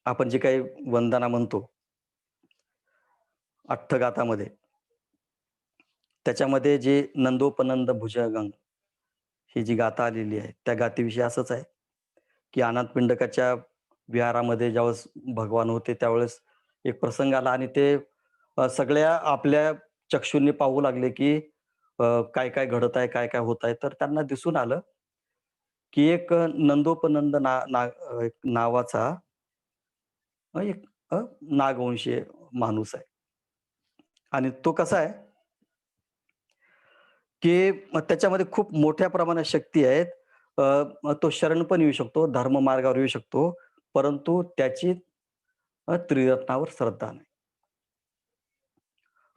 आपण जे काही वंदना म्हणतो, अठ्ठगाथामध्ये त्याच्यामध्ये जे नंदोपनंद भुजंग ही जी गाथा आलेली आहे, त्या गाथेविषयी असंच आहे, की अनाथ पिंडकाच्या विहारामध्ये ज्यावेळेस भगवान होते, त्यावेळेस एक प्रसंग आला आणि ते सगळ्या आपल्या चक्षुंनी पाहू लागले, की काय-काय घडत आहे, काय-काय होत आहे. तर त्यांना दिसून आलं, की एक नंदोपनंद एक नावाचा एक नागवंशीय माणूस आहे आणि तो कसा आहे, की मग त्याच्यामध्ये खूप मोठ्या प्रमाणात शक्ती आहेत. मग तो शरण पण येऊ शकतो, धर्म मार्गावर येऊ शकतो, परंतु त्याची त्रिरत्नावर श्रद्धा नाही.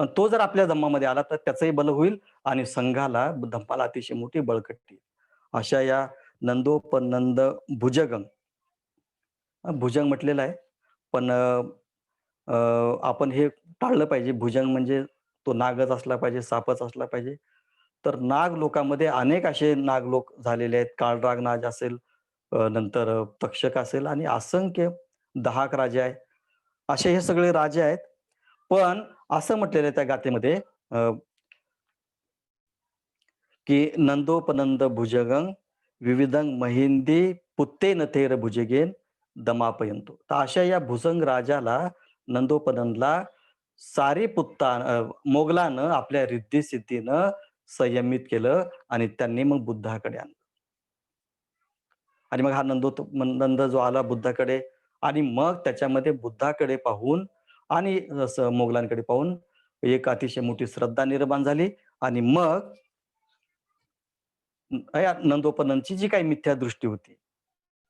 पण तो जर आपल्या धम्मामध्ये आला, तर त्याचंही भलं होईल आणि संघाला, धम्माला अतिशय मोठी बळकटी. अशा या नंदोपनंद भुजंग भुजंग म्हटलेलं आहे. पण अ, अ, आपण हे टाळलं पाहिजे. भुजंग म्हणजे तो नागच असला पाहिजे, सापच असला पाहिजे. तर नाग लोकामध्ये अनेक असे नाग लोक झालेले आहेत. काळराग नाग असेल, नंतर तक्षक असेल आणि असंख्य 10 राजे आहेत. असे हे सगळे राजे आहेत. पण असं म्हटलेलं आहे त्या गाथेमध्ये की नंदोपनंद भुजगं विविधं महिंदी पुत्तेन थेर भुजगेन दमापयंतो. तर अशा या भुजंग राजाला नंदोपनंदला मोगलानं आपल्या रिद्धी-सिद्धीनं संयमित केलं आणि त्यांनी मग बुद्धाकडे आणलं. आणि मग हा नंद जो आला बुद्धाकडे आणि मग त्याच्यामध्ये बुद्धाकडे पाहून आणि जसं मोगलांकडे पाहून एक अतिशय मोठी श्रद्धा निर्माण झाली आणि मग या नंदोपंतांची जी काही मिथ्या दृष्टी होती,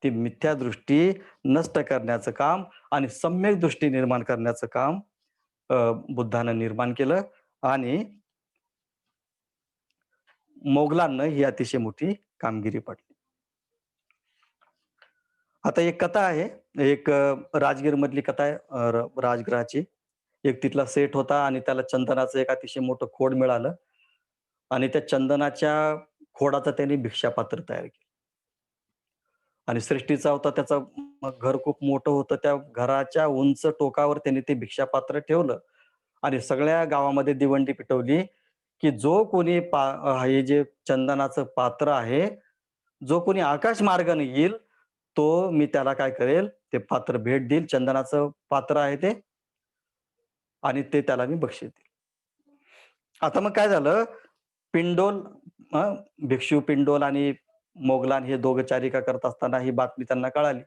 ती मिथ्या दृष्टी नष्ट करण्याचं काम आणि सम्यक दृष्टी निर्माण करण्याचं काम बुद्धानं निर्माण केलं आणि मोगलांना ही अतिशय मोठी कामगिरी पडली. आता एक कथा आहे. एक राजगीरमधली कथा आहे राजगृहाची. एक तिथला सेठ होता आणि त्याला चंदनाचं एक अतिशय मोठं खोड मिळालं आणि त्या चंदनाच्या खोडाचं त्याने भिक्षापात्र तयार केलं. आणि सृष्टीचा होता त्याचा मग घर खूप मोठं होतं. त्या घराच्या उंच टोकावर त्यांनी ते भिक्षापात्र ठेवलं आणि सगळ्या गावामध्ये दिवंडी पिटवली, की जो कोणी हे जे चंदनाचं पात्र आहे, जो कोणी आकाश मार्गाने येईल, तो मी त्याला काय करेल, ते पात्र भेट देईल. चंदनाचं पात्र आहे ते आणि ते त्याला मी बक्षीस देईल. आता मग काय झालं, पिंडोल अ, भिक्षू पिंडोल आणि मोगलान हे दोघं चारिका करत असताना ही बातमी त्यांना कळाली.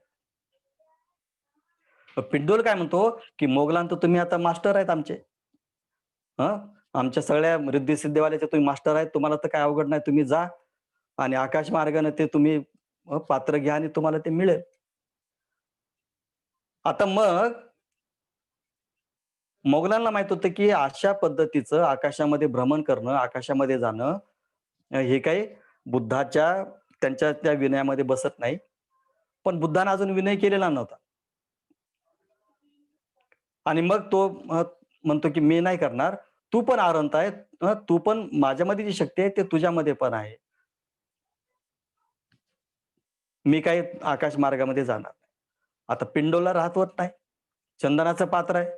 पिंडोल काय म्हणतो, की "मोगलान तर तुम्ही आता मास्टर आहेत आमचे. हं, आमच्या सगळ्या रिद्धी-सिद्धीवाल्याचे तुम्ही मास्टर आहेत. तुम्हाला तर काही अवघड नाही. तुम्ही जा आणि आकाश मार्गाने ते तुम्ही पात्र घ्या आणि तुम्हाला ते मिळेल." आता मग मोगलांना माहीत होतं, की अशा पद्धतीचं आकाशामध्ये भ्रमण करणं, आकाशामध्ये जाणं हे काही बुद्धाच्या त्यांच्या त्या विनयामध्ये बसत नाही. पण बुद्धाने अजून विनय केलेला नव्हता. आणि मग तो म्हणतो, की "मी नाही करणार. तू पण अनंत आहे. तू पण माझ्यामध्ये जी शक्ती आहे, ते तुझ्यामध्ये पण आहे. मी काही आकाश मार्गामध्ये जाणार नाही." आता पिंडोला राहत नाही. चंदनाचं पात्र आहे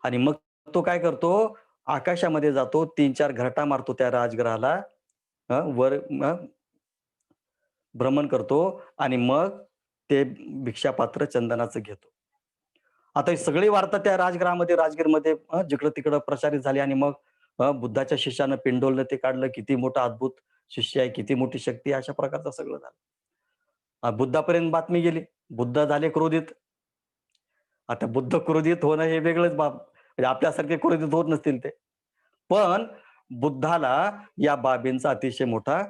आणि मग तो काय करतो, आकाशामध्ये जातो, 3-4 घरटा मारतो त्या राजगृहाला. वर भ्रमण करतो आणि मग ते भिक्षापात्र चंदनाचं घेतो आता ही सगळी वार्ता त्या राजगृहामध्ये, राजगीरमध्ये जिकडं तिकडं प्रसारित झाली आणि मग बुद्धाच्या शिष्यानं पिंडोलनं ते काढलं. किती मोठा अद्भुत शिष्य आहे, किती मोठी शक्ती आहे, अशा प्रकारचं सगळं झालं. बुद्धापर्यंत बातमी गेली. बुद्ध झाले क्रोधित. आता बुद्ध क्रोधित होणं हे वेगळंच बाब. म्हणजे आपल्यासारखे क्रोधित होत नसतील ते. पण बुद्धाला या बाबींचा अतिशय मोठा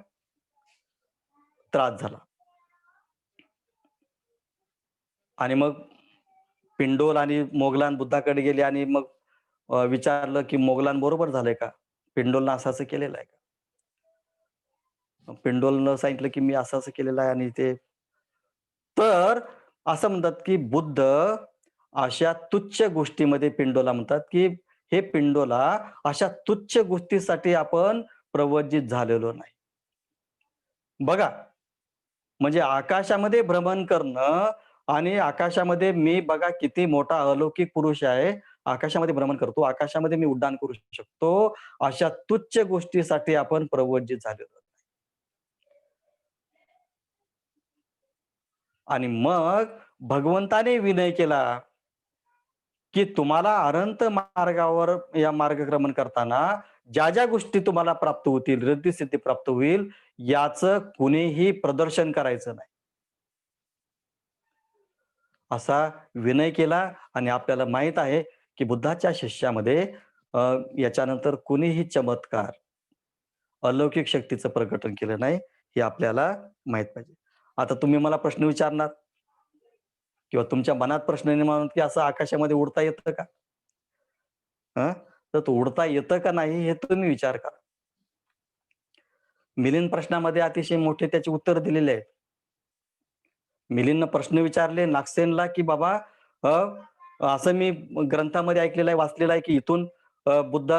त्रास झाला. आणि मग पिंडोल आणि मोगलान बुद्धाकडे गेले आणि मग विचारलं, की "मोगलांबरोबर झालंय का? पिंडोलनं असं-असं केलेलं आहे का?" मग पिंडोलनं सांगितलं, की "मी असं-असं केलेलं आहे" आणि ते तर असं म्हणतात, की बुद्ध अशा तुच्छ गोष्टीमध्ये पिंडोला म्हणतात, की "हे पिंडोला, अशा तुच्छ गोष्टीसाठी आपण प्रवज्जित झालेलो नाही." बघा, म्हणजे आकाशामध्ये भ्रमण करणं आणि आकाशामध्ये मी बघा किती मोठा अलौकिक पुरुष आहे. आकाशामध्ये भ्रमण करतो. आकाशामध्ये मी उड्डाण करू शकतो. अशा तुच्छ गोष्टीसाठी आपण प्रवज्जित झालेलो. आणि मग भगवंताने विनय केला, की तुम्हाला अनंत मार्गावर या मार्गक्रमण करताना ज्या गोष्टी तुम्हाला प्राप्त होतील, रिद्धी-सिद्धी प्राप्त होईल, याचं कुणीही प्रदर्शन करायचं नाही. असा विनय केला आणि आपल्याला माहीत आहे, की बुद्धाच्या शिष्यामध्ये अ, याच्यानंतर कुणीही चमत्कार, अलौकिक शक्तीचं प्रकटन केलं नाही, हे आपल्याला माहीत पाहिजे. आता तुम्ही मला प्रश्न विचारणार किंवा तुमच्या मनात प्रश्न निर्माण की असं आकाशामध्ये उडता येतं का? हं? तर तो उडता येतं का नाही हे तुम्ही विचार करा. मिलिंद प्रश्नामध्ये अतिशय मोठे त्याचे उत्तर दिलेले आहेत. मिलिंदनं प्रश्न विचारले नागसेनला, की "बाबा अ, असं मी ग्रंथामध्ये ऐकलेलं आहे, वाचलेलं आहे, की इथून बुद्ध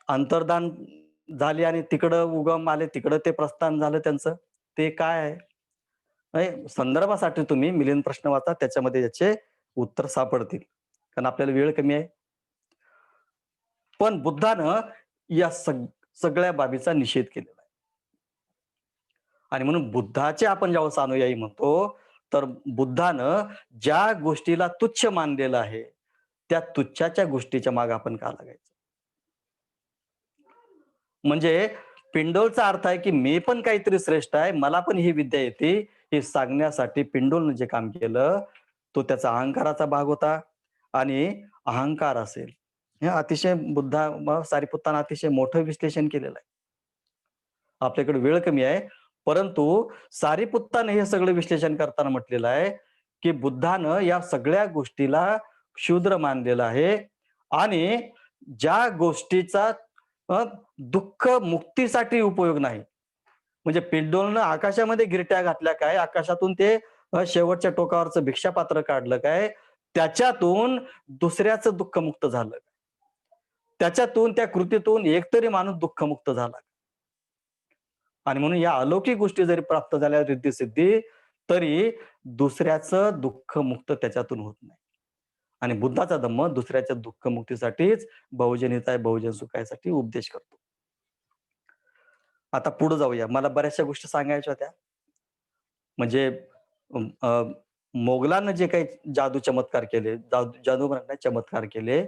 अंतर्धान झाले आणि तिकडं उगम आले, तिकडं ते प्रस्थान झालं त्यांचं. ते काय आहे?" नाही, संदर्भासाठी तुम्ही मिलिंद प्रश्न वाचा, त्याच्यामध्ये याचे उत्तर सापडतील. कारण आपल्याला वेळ कमी आहे. पण बुद्धानं या सगळ्या बाबीचा निषेध केलेला आहे. आणि म्हणून बुद्धाचे आपण ज्यावेळेस अनुयायी म्हणतो, तर बुद्धानं ज्या गोष्टीला तुच्छ मानलेलं आहे, त्या तुच्छाच्या गोष्टीच्या मागे आपण का लागायचं? म्हणजे पिंडोलचा अर्थ आहे, की मी पण काहीतरी श्रेष्ठ आहे, मला पण ही विद्या येते, हे सांगण्यासाठी पिंडोलनं जे काम केलं, तो त्याचा अहंकाराचा भाग होता आणि अहंकार असेल. हे अतिशय सारिपुत्तानं अतिशय मोठं विश्लेषण केलेलं आहे. आपल्याकडे वेळ कमी आहे. परंतु सारिपुत्ताने हे सगळं विश्लेषण करताना म्हटलेलं आहे, की बुद्धानं या सगळ्या गोष्टीला क्षुद्र मानलेलं आहे आणि ज्या गोष्टीचा अ, दुःख मुक्तीसाठी उपयोग नाही. म्हणजे पिंडोलनं आकाशामध्ये गिरट्या घातल्या काय? आकाशातून ते शेवटच्या टोकावरचं भिक्षापात्र काढलं काय? त्याच्यातून दुसऱ्याचं दुःखमुक्त झालं. त्याच्यातून त्या कृतीतून एकतरी माणूस दुःखमुक्त झाला. आणि म्हणून या अलौकिक गोष्टी जरी प्राप्त झाल्या रिद्धी-सिद्धी, तरी दुसऱ्याचं दुःखमुक्त त्याच्यातून होत नाही. आणि बुद्धाचा धम्म दुसऱ्याच्या दुःखमुक्तीसाठीच बहुजन हिताय, बहुजन सुखायसाठी उपदेश करतो. आता पुढे जाऊया. मला बऱ्याचशा गोष्टी सांगायच्या होत्या. म्हणजे मोगलांना जे काही जादू चमत्कार केले, जादू म्हणत नाही, चमत्कार केले,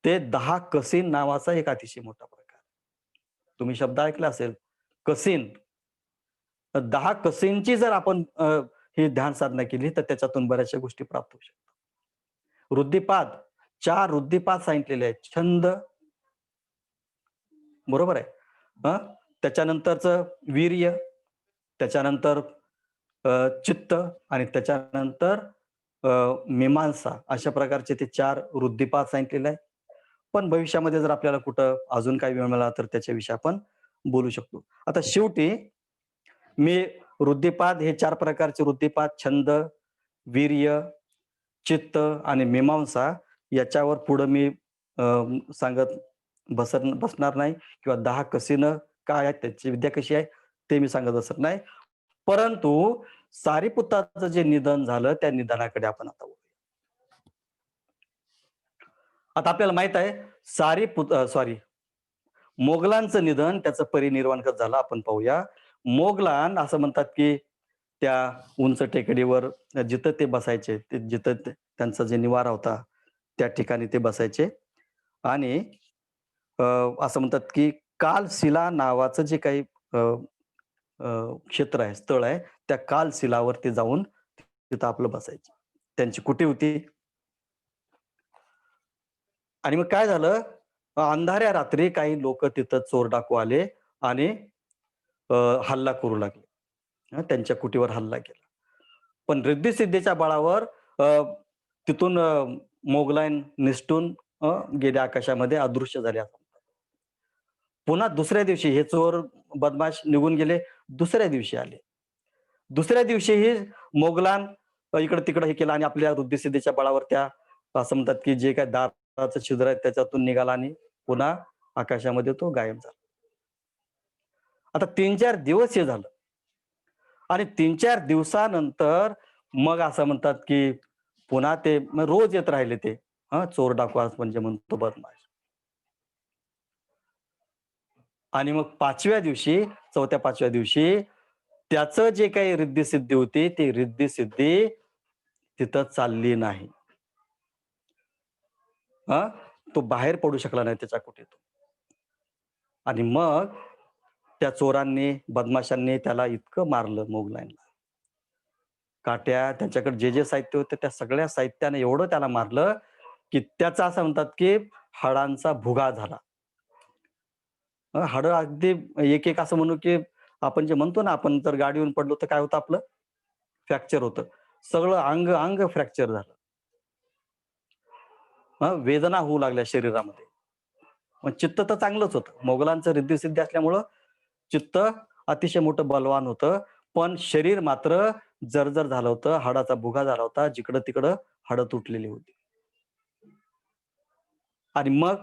ते 10 कसीन नावाचा एक अतिशय मोठा प्रकार. तुम्ही शब्द ऐकला असेल, कसीन. 10 कसींची जर आपण ही ध्यान साधना केली, तर त्याच्यातून बऱ्याचशा गोष्टी प्राप्त होऊ शकतात. वृद्धिपाद, 4 वृद्धिपाद सांगितलेले आहेत. छंद, बरोबर आहे. हं. त्याच्यानंतरचं वीर्य, त्याच्यानंतर चित्त आणि त्याच्यानंतर अ, मीमांसा अशा प्रकारचे ते 4 वृद्धिपाद सांगितलेले आहेत. पण भविष्यामध्ये जर आपल्याला कुठं अजून काही वेळ मिळाला तर त्याच्याविषयी आपण बोलू शकतो. आता शेवटी मी वृद्धिपाद हे 4 प्रकारचे वृद्धिपाद छंद, वीर्य, चित्त आणि मीमांसा याच्यावर पुढं मी सांगत बसणार नाही किंवा 10 कसीनं काय आहेत, त्याची विद्या कशी आहे, ते मी सांगत बसत नाही. परंतु सारिपुत्ताचं जे निधन झालं, त्या निधनाकडे आपण आता वळूया. आता आपल्याला माहीत आहे सॉरी मोगलांचं निधन, त्याचं परिनिर्वाण कसं झालं आपण पाहूया. मोगलान असं म्हणतात, की त्या उंच टेकडीवर जिथं ते बसायचे, ते जिथं त्यांचा जे निवारा होता, त्या ठिकाणी ते बसायचे आणि अ, असं म्हणतात, की कालशिला नावाचं जे काही अ, क्षेत्र आहे, स्थळ आहे, त्या कालशिलावरती जाऊन तिथं आपलं बसायचे. त्यांची कुटी होती आणि मग काय झालं, अंधाऱ्या रात्री काही लोकं तिथं चोर डाकू आले आणि अ, हल्ला करू लागले. त्यांच्या कुटीवर हल्ला केला. पण रिद्धी-सिद्धीच्या बळावर अ, तिथून मोगलाईन निसटून गेले आकाशामध्ये अदृश्य झाले असं म्हणतात. पुन्हा दुसऱ्या दिवशी हे चोर बदमाश निघून गेले. दुसऱ्या दिवशी आले. दुसऱ्या दिवशीही मोगलान इकडं-तिकडं हे केलं आणि आपल्या रिद्धी-सिद्धीच्या बळावर त्या असं म्हणतात, की जे काही दाराचं छिद्र आहे त्याच्यातून निघाला आणि पुन्हा आकाशामध्ये तो गायब झाला. आता 3-4 दिवस हे झालं आणि 3-4 दिवसानंतर मग असं म्हणतात, की पुन्हा ते मग रोज येत राहिले ते. चोर डाकू आज म्हणजे म्हणतो बदमाश. आणि मग 5व्या दिवशी, 4थ्या-5व्या दिवशी त्याचं जे काही रिद्धी-सिद्धी होती, ती रिद्धी-सिद्धी तिथं चालली नाही. हां, तो बाहेर पडू शकला नाही त्याच्या कुटीतून. आणि मग त्या चोरांनी, बदमाशांनी त्याला इतकं मारलं मोगलाईनला. काट्या, त्यांच्याकडे जे साहित्य होतं त्या सगळ्या साहित्याने एवढं त्याला मारलं, की त्याचा असं म्हणतात, की हाडांचा भुगा झाला. हाडं अगदी एक-एक असं म्हणू, की आपण जे म्हणतो ना, आपण जर गाडीवरून पडलो तर काय होतं आपलं? फ्रॅक्चर होतं. सगळं अंग फ्रॅक्चर झालं. वेदना होऊ लागल्या शरीरामध्ये. मग चित्त तर चांगलंच होतं. मोगलांचं रिद्धी-सिद्धी असल्यामुळं चित्त अतिशय मोठं बलवान होतं. पण शरीर मात्र जर्जर झालं होतं. हाडाचा भुगा झाला होता. जिकडं-तिकडं हाडं तुटलेली होती. आणि मग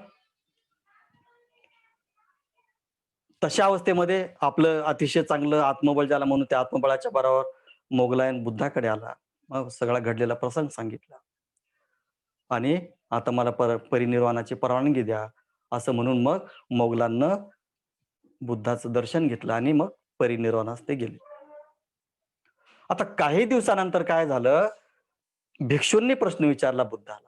तशा अवस्थेमध्ये आपलं अतिशय चांगलं आत्मबळ ज्याला म्हणू, त्या आत्मबळाच्या बळावर मोगलायन बुद्धाकडे आला. मग सगळा घडलेला प्रसंग सांगितला आणि आता मला परिनिर्वाणाची परवानगी द्या, असं म्हणून मग मोगलांनं बुद्धाचं दर्शन घेतलं आणि मग परिनिर्वाणास ते गेले. आता काही दिवसानंतर काय झालं, भिक्षूंनी प्रश्न विचारला बुद्धाला,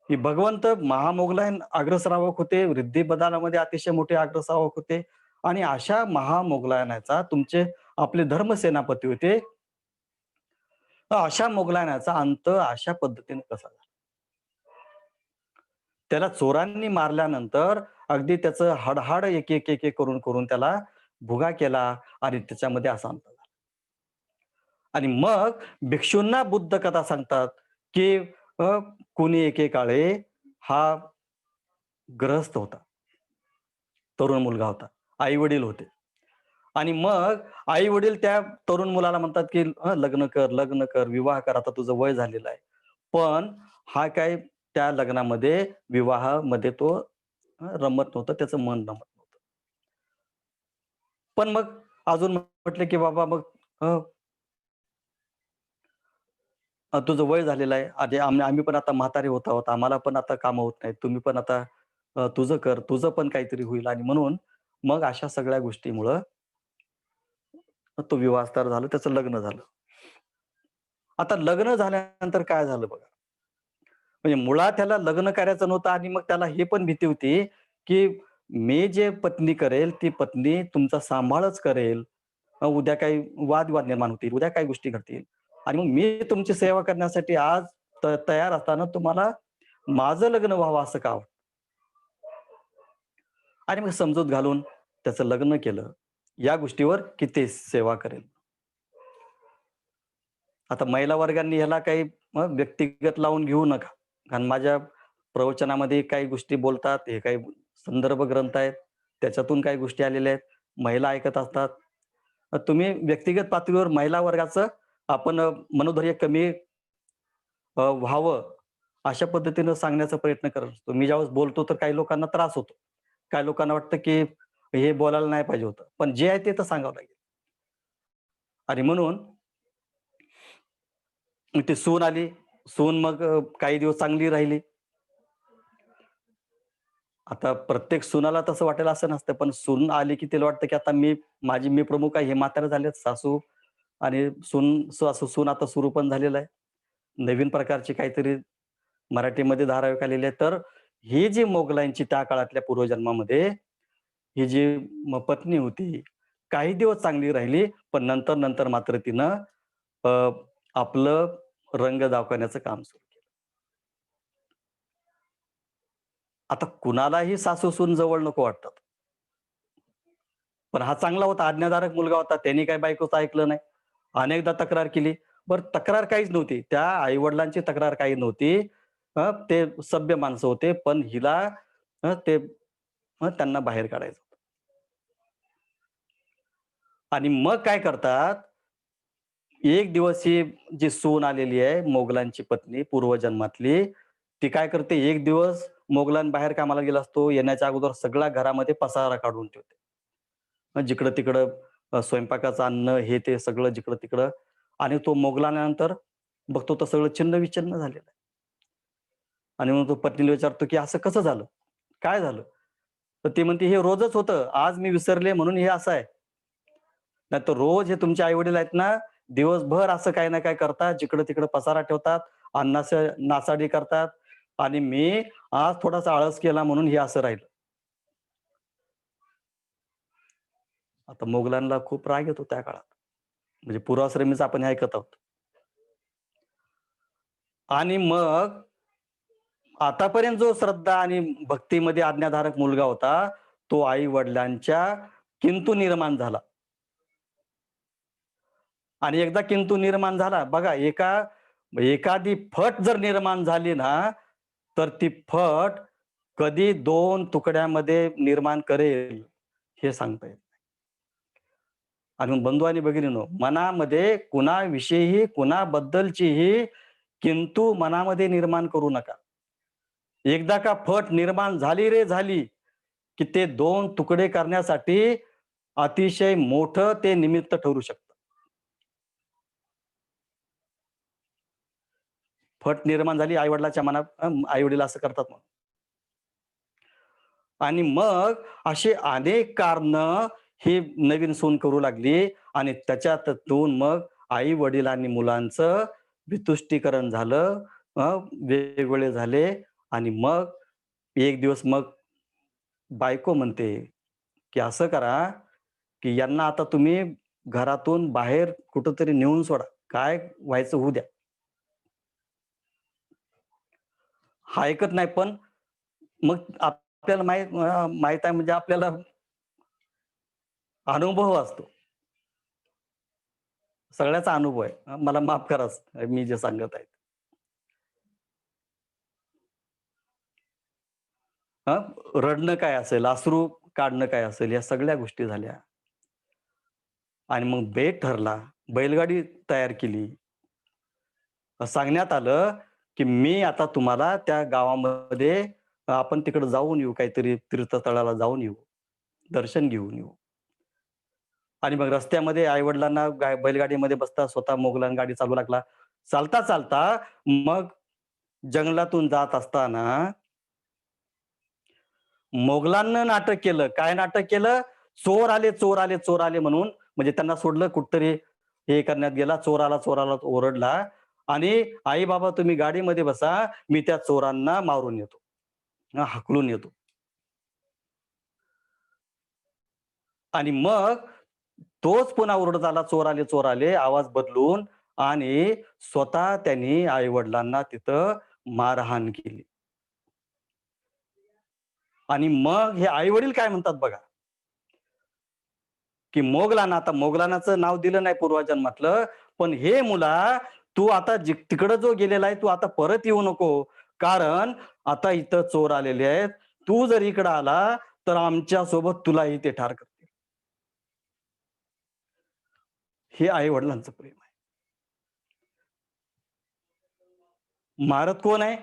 की भगवंत महामोगलाईन अग्रश्रावक होते, रिद्धी-बदालामध्ये अतिशय मोठे अग्रश्रावक होते आणि अशा महामोगलायनाचा तुमचे आपले धर्मसेनापती होते. अशा मोगलायनाचा अंत अशा पद्धतीने कसा झाला? त्याला चोरांनी मारल्यानंतर अगदी त्याचं हाड-हाड एक-एक करून त्याला भुगा केला आणि त्याच्यामध्ये असा अंत झाला. आणि मग भिक्षूंना बुद्ध कथा सांगतात, की अ, कोणी एकेकाळी हा गृहस्थ होता. तरुण मुलगा होता. आई-वडील होते. आणि मग आई-वडील त्या तरुण मुलाला म्हणतात, की "लग्न कर, लग्न कर, विवाह कर. आता तुझं वय झालेलं आहे." पण हा काय त्या लग्नामध्ये, विवाहामध्ये तो रमत नव्हतं. त्याचं मन रमत नव्हतं. पण मग अजून म्हटले, की "बाबा मग अ, तुझं वय झालेलं आहे. आधी आम्ही पण आता म्हातारे होत आहोत. आम्हाला पण आता कामं होत नाहीत. तुम्ही पण आता तुझं कर. तुझं पण काहीतरी होईल." आणि म्हणून मग अशा सगळ्या गोष्टीमुळं तो विवाहस्तर झाला. त्याचं लग्न झालं. आता लग्न झाल्यानंतर काय झालं बघा. म्हणजे मुळात त्याला लग्न करायचं नव्हतं आणि मग त्याला ही पण भीती होती, की मी जे पत्नी करेल, ती पत्नी तुमचा सांभाळच करेल. उद्या काही वादविवाद निर्माण होतील, उद्या काही गोष्टी घडतील आणि मग मी तुमची सेवा करण्यासाठी आज तयार असताना तुम्हाला माझं लग्न व्हावं असं का वाटतं? आणि मग समजूत घालून त्याचं लग्न केलं. या गोष्टीवर की ते सेवा करेल. आता महिला वर्गांनी ह्याला काही व्यक्तिगत लावून घेऊ नका. कारण माझ्या प्रवचनामध्ये काही गोष्टी बोलतात, हे काही संदर्भ ग्रंथ आहेत, त्याच्यातून काही गोष्टी आलेल्या आहेत. महिला ऐकत असतात. तुम्ही व्यक्तिगत पातळीवर महिला वर्गाचं आपण मनोधैर्य कमी व्हावं, अशा पद्धतीनं सांगण्याचा प्रयत्न करत असतो. मी ज्यावेळेस बोलतो तर काही लोकांना त्रास होतो. काही लोकांना वाटतं, की हे बोलायला नाही पाहिजे होतं. पण जे आहे ते तर सांगावं लागेल. आणि म्हणून मग ती सून आली. सून मग काही दिवस चांगली राहिली. आता प्रत्येक सुनाला तसं वाटेल असं नसतं. पण सून आली की तिला वाटतं की आता मी प्रमुख आहे. हे म्हातारे झालेत सासू आणि सून आता सुरू पण झालेलं आहे. नवीन प्रकारची काहीतरी मराठीमध्ये धारावाहिक आलेली आहे. तर ही जी मोगलांची त्या काळातल्या पूर्वजन्मामध्ये ही जी पत्नी होती, काही दिवस चांगली राहिली, पण नंतर मात्र तिनं अ, आपलं रंग दाखवण्याचं काम सुरू केलं. आता कुणालाही सासू-सून जवळ नको वाटतात. पण हा चांगला होता, आज्ञाधारक मुलगा होता. त्यांनी काही बायकोचं ऐकलं नाही. अनेकदा तक्रार केली. बरं तक्रार काहीच नव्हती. त्या आई-वडिलांची तक्रार काही नव्हती. ते सभ्य माणसं होते. पण हिला ते त्यांना बाहेर काढायचं होतं. आणि मग काय करतात, एक दिवस ही जी सून आलेली आहे, मोगलांची पत्नी पूर्वजन्मातली, ती काय करते, एक दिवस मोगलांबाहेर कामाला गेला असतो. येण्याच्या अगोदर सगळा घरामध्ये पसारा काढून ठेवते. मग जिकडं-तिकडं स्वयंपाकाचं अन्न हे ते सगळं जिकडं-तिकडं आणि तो मोगलांनंतर बघतो तर सगळं छिन्न-विछिन्न झालेलं आहे. आणि मग तो पत्नीला विचारतो, की "असं कसं झालं? काय झालं?" तर ती म्हणते, "हे रोजच होतं. आज मी विसरले म्हणून हे असं आहे. नाहीतर रोज हे तुमचे आई-वडील आहेत ना, दिवसभर असं काही ना काही करतात. जिकडं-तिकडं पसारा ठेवतात, अन्नाचं नासाडी करतात आणि मी आज थोडासा आळस केला म्हणून हे असं राहिलं." आता मोगलांना खूप राग येतो त्या काळात. म्हणजे पूर्वाश्रमीच आपण हे ऐकत आहोत. आणि मग आतापर्यंत जो श्रद्धा आणि भक्तीमध्ये आज्ञाधारक मुलगा होता, तो आई-वडिलांच्या किंतु निर्माण झाला. आणि एकदा किंतु निर्माण झाला, बघा एखादी फट जर निर्माण झाली ना, तर ती फट कधी 2 तुकड्यामध्ये निर्माण करेल, हे सांगता येत नाही. आणि मग बंधू आणि भगिनींनो, मनामध्ये कुणाविषयीही, कुणाबद्दलचीही किंतु मनामध्ये निर्माण करू नका. एकदा का फट निर्माण झाली रे झाली, की ते 2 तुकडे करण्यासाठी अतिशय मोठं ते निमित्त ठरू शकतं. फट निर्माण झाली आई-वडिलांच्या मनात, आई-वडील असं करतात म्हणून. आणि मग अशी अनेक कारणं ही नवीन सून करू लागली आणि त्याच्यातून मग आई-वडील मुलांचं वितुष्टीकरण झालं. वेगवेगळे झाले आणि मग एक दिवस मग बायको म्हणते, की "असं करा, की यांना आता तुम्ही घरातून बाहेर कुठेतरी नेऊन सोडा. काय व्हायचं होऊ द्या." हा ऐकत नाही पण मग आपल्याला माहीत आहे म्हणजे आपल्याला अनुभव असतो. सगळ्याचा अनुभव आहे. मला माफ करा मी जे सांगत आहे. रडणं काय असेल, अश्रू काढणं काय असेल, या सगळ्या गोष्टी झाल्या. आणि मग बेत ठरला. बैलगाडी तयार केली. सांगण्यात आलं, की मी आता तुम्हाला त्या गावामध्ये आपण तिकडे जाऊन येऊ, काहीतरी तीर्थस्थळाला जाऊन येऊ, दर्शन घेऊन येऊ. आणि मग रस्त्यामध्ये आई-वडिलांना बैलगाडीमध्ये बसता स्वतः मोगलान गाडी चालवू लागला. चालता मग जंगलातून जात असताना मोगलांना नाटक केलं. काय नाटक केलं? चोर आले, चोर आले, चोर आले म्हणून म्हणजे त्यांना सोडलं कुठेतरी हे करण्यात गेला. चोर आला, चोर आला ओरडला आणि "आई-बाबा तुम्ही गाडीमध्ये बसा, मी त्या चोरांना मारून येतो." हाकलून येतो. आणि मग तोच पुन्हा ओरडत आला, "चोर आले, चोर आले." आवाज बदलून आणि स्वतः त्यांनी आई-वडिलांना तिथं मारहाण केली. आणि मग हे आई-वडील काय म्हणतात बघा, की मोगलाना आता मोगलानाचं नाव दिलं नाही पूर्वजन्मातलं, पण "हे मुला, तू आता तिकडं जो गेलेला आहे, तू आता परत येऊ नको. कारण आता इथं चोर आलेले आहेत. तू जर इकडं आला, तर आमच्यासोबत तुलाही ते ठार करतील." हे आई-वडिलांचं प्रेम आहे. मारत कोण आहे?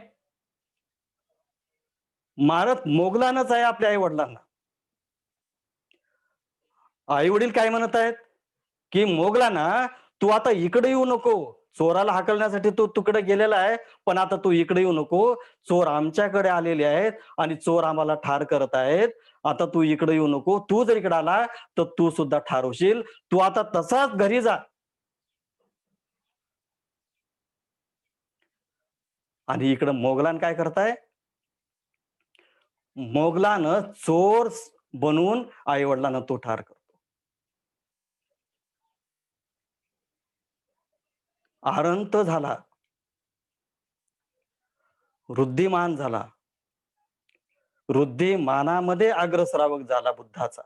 मारत मोगलानच आहे आपल्या आई-वडिलांना. आई-वडील काय म्हणत आहेत, की "मोगलाना, तू आता इकडे येऊ नको. चोराला हाकलण्यासाठी तू तिकडे गेलेला आहे, पण आता तू इकडे येऊ नको. चोर आमच्याकडे आलेले आहेत आणि चोर आम्हाला ठार करत आहेत. आता तू इकडे येऊ नको. तू जर इकडे आला, तर तू सुद्धा ठार होशील. तू आता तसाच घरी जा." आणि इकडं मोगलान काय करताय? मोगलानं चोर बनवून आई-वडिलांना तो ठार करतो. आरंत झाला, वृद्धिमान झाला. वृद्धिमानामध्ये अग्रश्रावक झाला बुद्धाचा.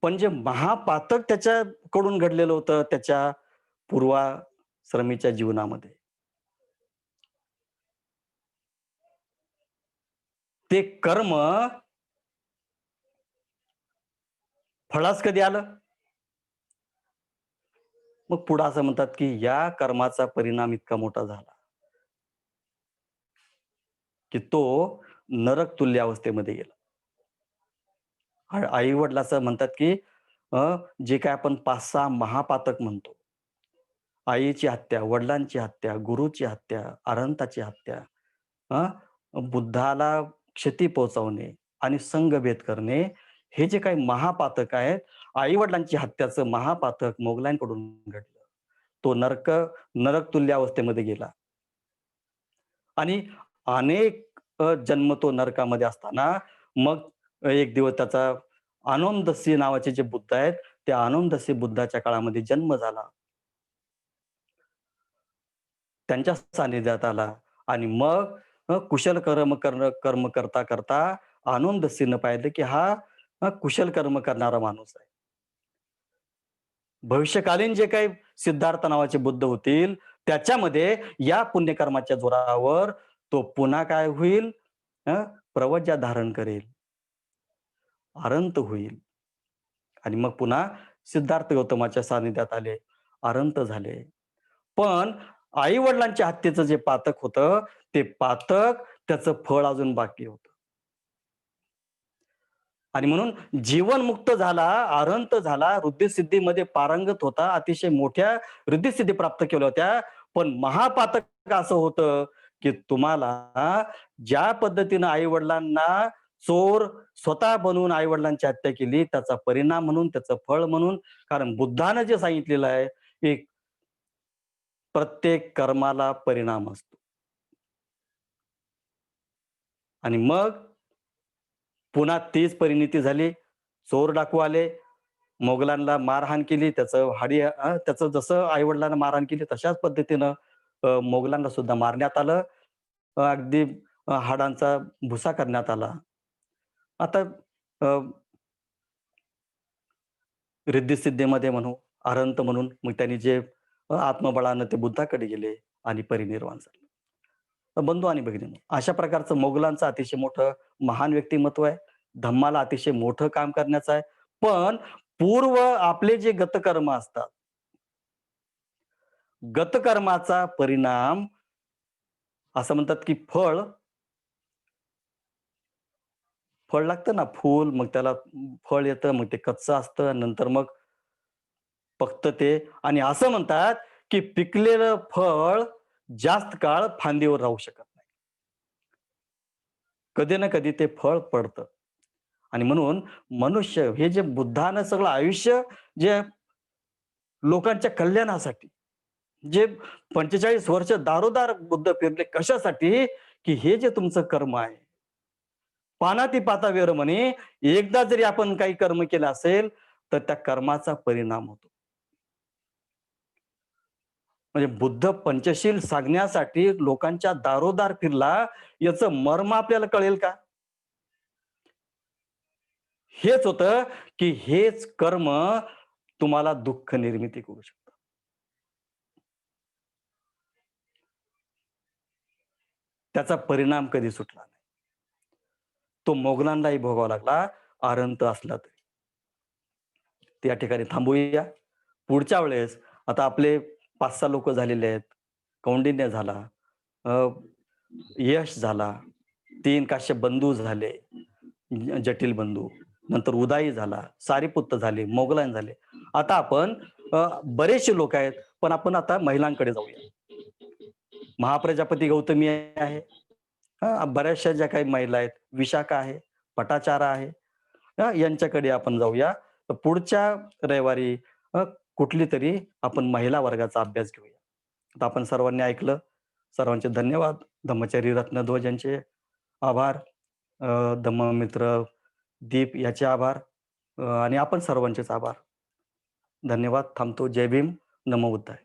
पण जे महापातक त्याच्याकडून घडलेलं होतं त्याच्या पूर्वाश्रमीच्या जीवनामध्ये, ते कर्म फळास कधी आलं? मग पुढे असं म्हणतात, की या कर्माचा परिणाम इतका मोठा झाला, की तो नरक तुल्य अवस्थेमध्ये गेला. आई-वडील असं म्हणतात, की जे काही आपण 5-6 महापातक म्हणतो. आईची हत्या, वडिलांची हत्या, गुरुची हत्या, अरहंताची हत्या, बुद्धाला क्षती पोहोचवणे आणि संघभेद करणे, हे जे काही महापातक आहेत, आई-वडिलांची हत्याचं महापातक मोगलांकडून घडलं. तो नरक तुल्य अवस्थेमध्ये गेला आणि अनेक जन्म तो नरकामध्ये असताना मग एक दिवस त्याचा आनंदसी नावाचे जे बुद्ध आहेत, त्या आनंदसी बुद्धाच्या काळामध्ये जन्म झाला. त्यांच्या सानिध्यात आला आणि मग कुशल कर्म करता, करता आनंदसीनं पाहिलं, की हा कुशल कर्म करणारा माणूस आहे. भविष्यकालीन जे काही सिद्धार्थ नावाचे बुद्ध होतील, त्याच्यामध्ये या पुण्यकर्माच्या जोरावर तो पुन्हा काय होईल? प्रवज्या धारण करेल, अरंत होईल आणि मग पुन्हा सिद्धार्थ गौतमाच्या सानिध्यात आले, अरंत झाले. पण आई-वडिलांच्या हत्येचं जे पातक होतं, ते पातक त्याचं फळ अजून बाकी होतं. आणि म्हणून जीवनमुक्त झाला, अरहंत झाला, रिद्धी-सिद्धीमध्ये पारंगत होता, अतिशय मोठ्या रिद्धी-सिद्धी प्राप्त केल्या होत्या. पण महापातक असं होतं, की तुम्हाला ज्या पद्धतीनं आई-वडिलांना चोर स्वतः बनवून आई-वडिलांची हत्या केली, त्याचा परिणाम म्हणून, त्याचं फळ म्हणून, कारण बुद्धानं जे सांगितलेलं आहे, की प्रत्येक कर्माला परिणाम असतो. आणि मग पुन्हा तीच परिणिती झाली. चोर डाकू आले, मोगलांना मारहाण केली. त्याचं जसं आई-वडिलांना मारहाण केली तशाच पद्धतीनं मोगलांना सुद्धा मारण्यात आलं. अगदी हाडांचा भुसा करण्यात आला. आता अ, रिद्धी-सिद्धीमध्ये म्हणू, अरहंत म्हणून मग त्यांनी जे आत्मबळानं ते बुद्धाकडे गेले आणि परिनिर्वाण झाले. तर बंधू आणि भगिनींनो, अशा प्रकारचं मोगलांचं अतिशय मोठं महान व्यक्तिमत्व आहे. धम्माला अतिशय मोठं काम करण्याचं आहे. पण पूर्व आपले जे गतकर्म असतात, गतकर्माचा परिणाम असं म्हणतात, की फळ लागतं ना, फूल मग त्याला फळ येतं, मग ते कच्चं असतं. नंतर मग फक्त ते आणि असं म्हणतात, की पिकलेलं फळ जास्त काळ फांदीवर राहू शकत नाही. कधी ना कधी ते फळ पडतं. आणि म्हणून मनुष्य हे जे बुद्धानं सगळं आयुष्य जे लोकांच्या कल्याणासाठी, जे 45 वर्ष दारोदार बुद्ध फिरले कशासाठी? की हे जे तुमचं कर्म आहे, पानाती पाता वेर म्हणे, एकदा जरी आपण काही कर्म केलं असेल, तर त्या कर्माचा परिणाम होतो. म्हणजे बुद्ध पंचशील सांगण्यासाठी लोकांच्या दारोदार फिरला, याचं मर्म आपल्याला कळेल का? हेच होतं, की हेच कर्म तुम्हाला दुःख निर्मिती करू शकतं. त्याचा परिणाम कधी सुटला नाही. तो मोगलांनाही भोगावा लागला, अरहंत असला तरी. त्या ठिकाणी थांबूया. पुढच्या वेळेस आता आपले 5-6 लोकं झालेले आहेत. कौंडिन्य झाला, अ, यश झाला, 3 काश्यप बंधू झाले, जटिल बंधू. नंतर उदाई झाला, सारिपुत्त झाले, मोगलान झाले. आता आपण बरेचसे लोक आहेत, पण आपण आता महिलांकडे जाऊया. महाप्रजापती गौतमी आहे. बऱ्याचशा ज्या काही महिला आहेत, विशाखा आहे, पटाचारा आहे. यांच्याकडे आपण जाऊया. तर पुढच्या रविवारी कुठलीतरी आपण महिला वर्गाचा अभ्यास घेऊया. आता आपण सर्वांनी ऐकलं, सर्वांचे धन्यवाद. धम्मचरी रत्नध्वज यांचे आभार. धम्ममित्र दीप याचे आभार. आणि आपण सर्वांचेच आभार. धन्यवाद. थांबतो. जय भीम. नमो बुद्धाय.